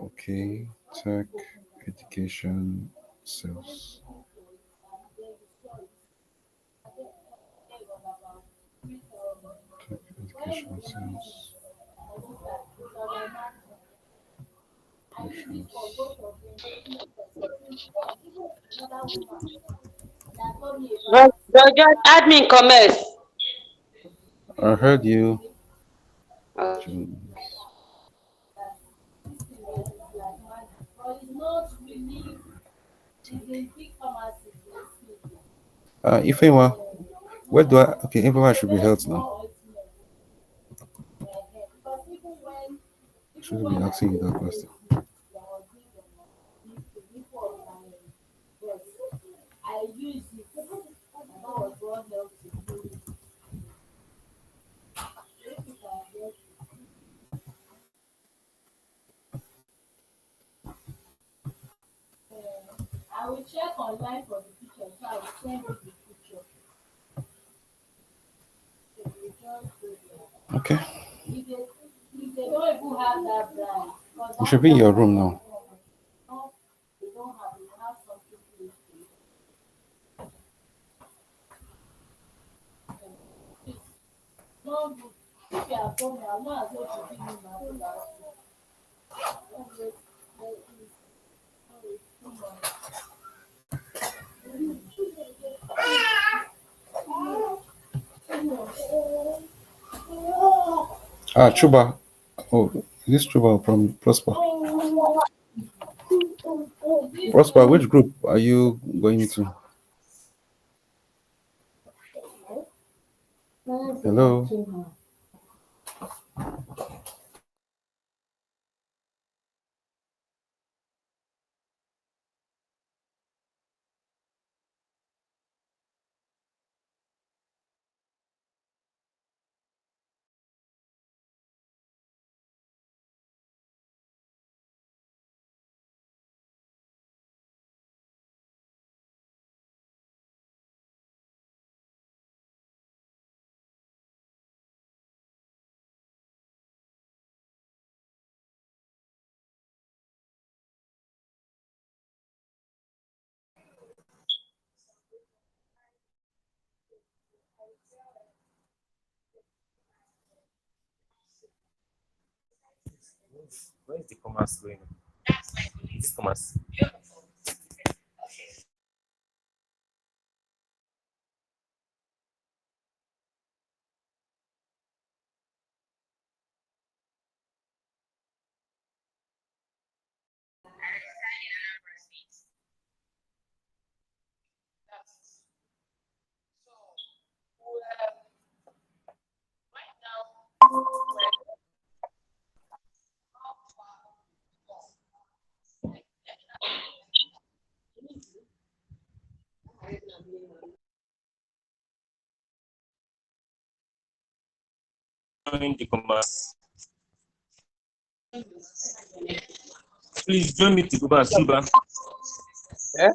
Okay, tech, education, sales. Tech, education, sales. Operations. But just add me in commerce. I heard you. Ifewa, where do I? Okay, Ifewa should be held now. Shouldn't be asking you that question. I will check online for the picture, so I will send you the picture. Okay. If they don't even have that brand, You should be in your room now. they don't have something to no, if you have told me, I'm not as well to give you my Chuba. Oh, this Chuba from Prosper. Prosper, which group are you going into? Hello. Where is the commerce going? This commerce. The commerce. Please join me to commerce, Suba. Yeah?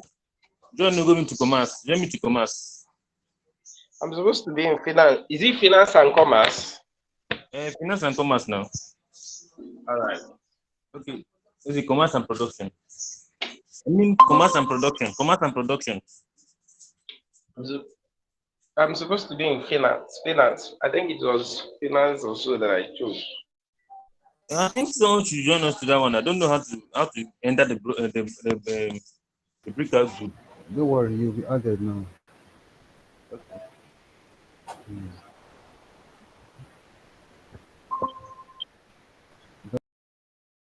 Join me to commerce. Join me to commerce. I'm supposed to be in finance. Is it finance and commerce? Finance and commerce now. All right. Okay. Is it commerce and production? I mean commerce and production. Commerce and production. I'm supposed to be in finance. Finance. I think it was finance also that I chose. I think someone should join us to that one. I don't know how to enter the breakout group. Don't worry, you'll be added now.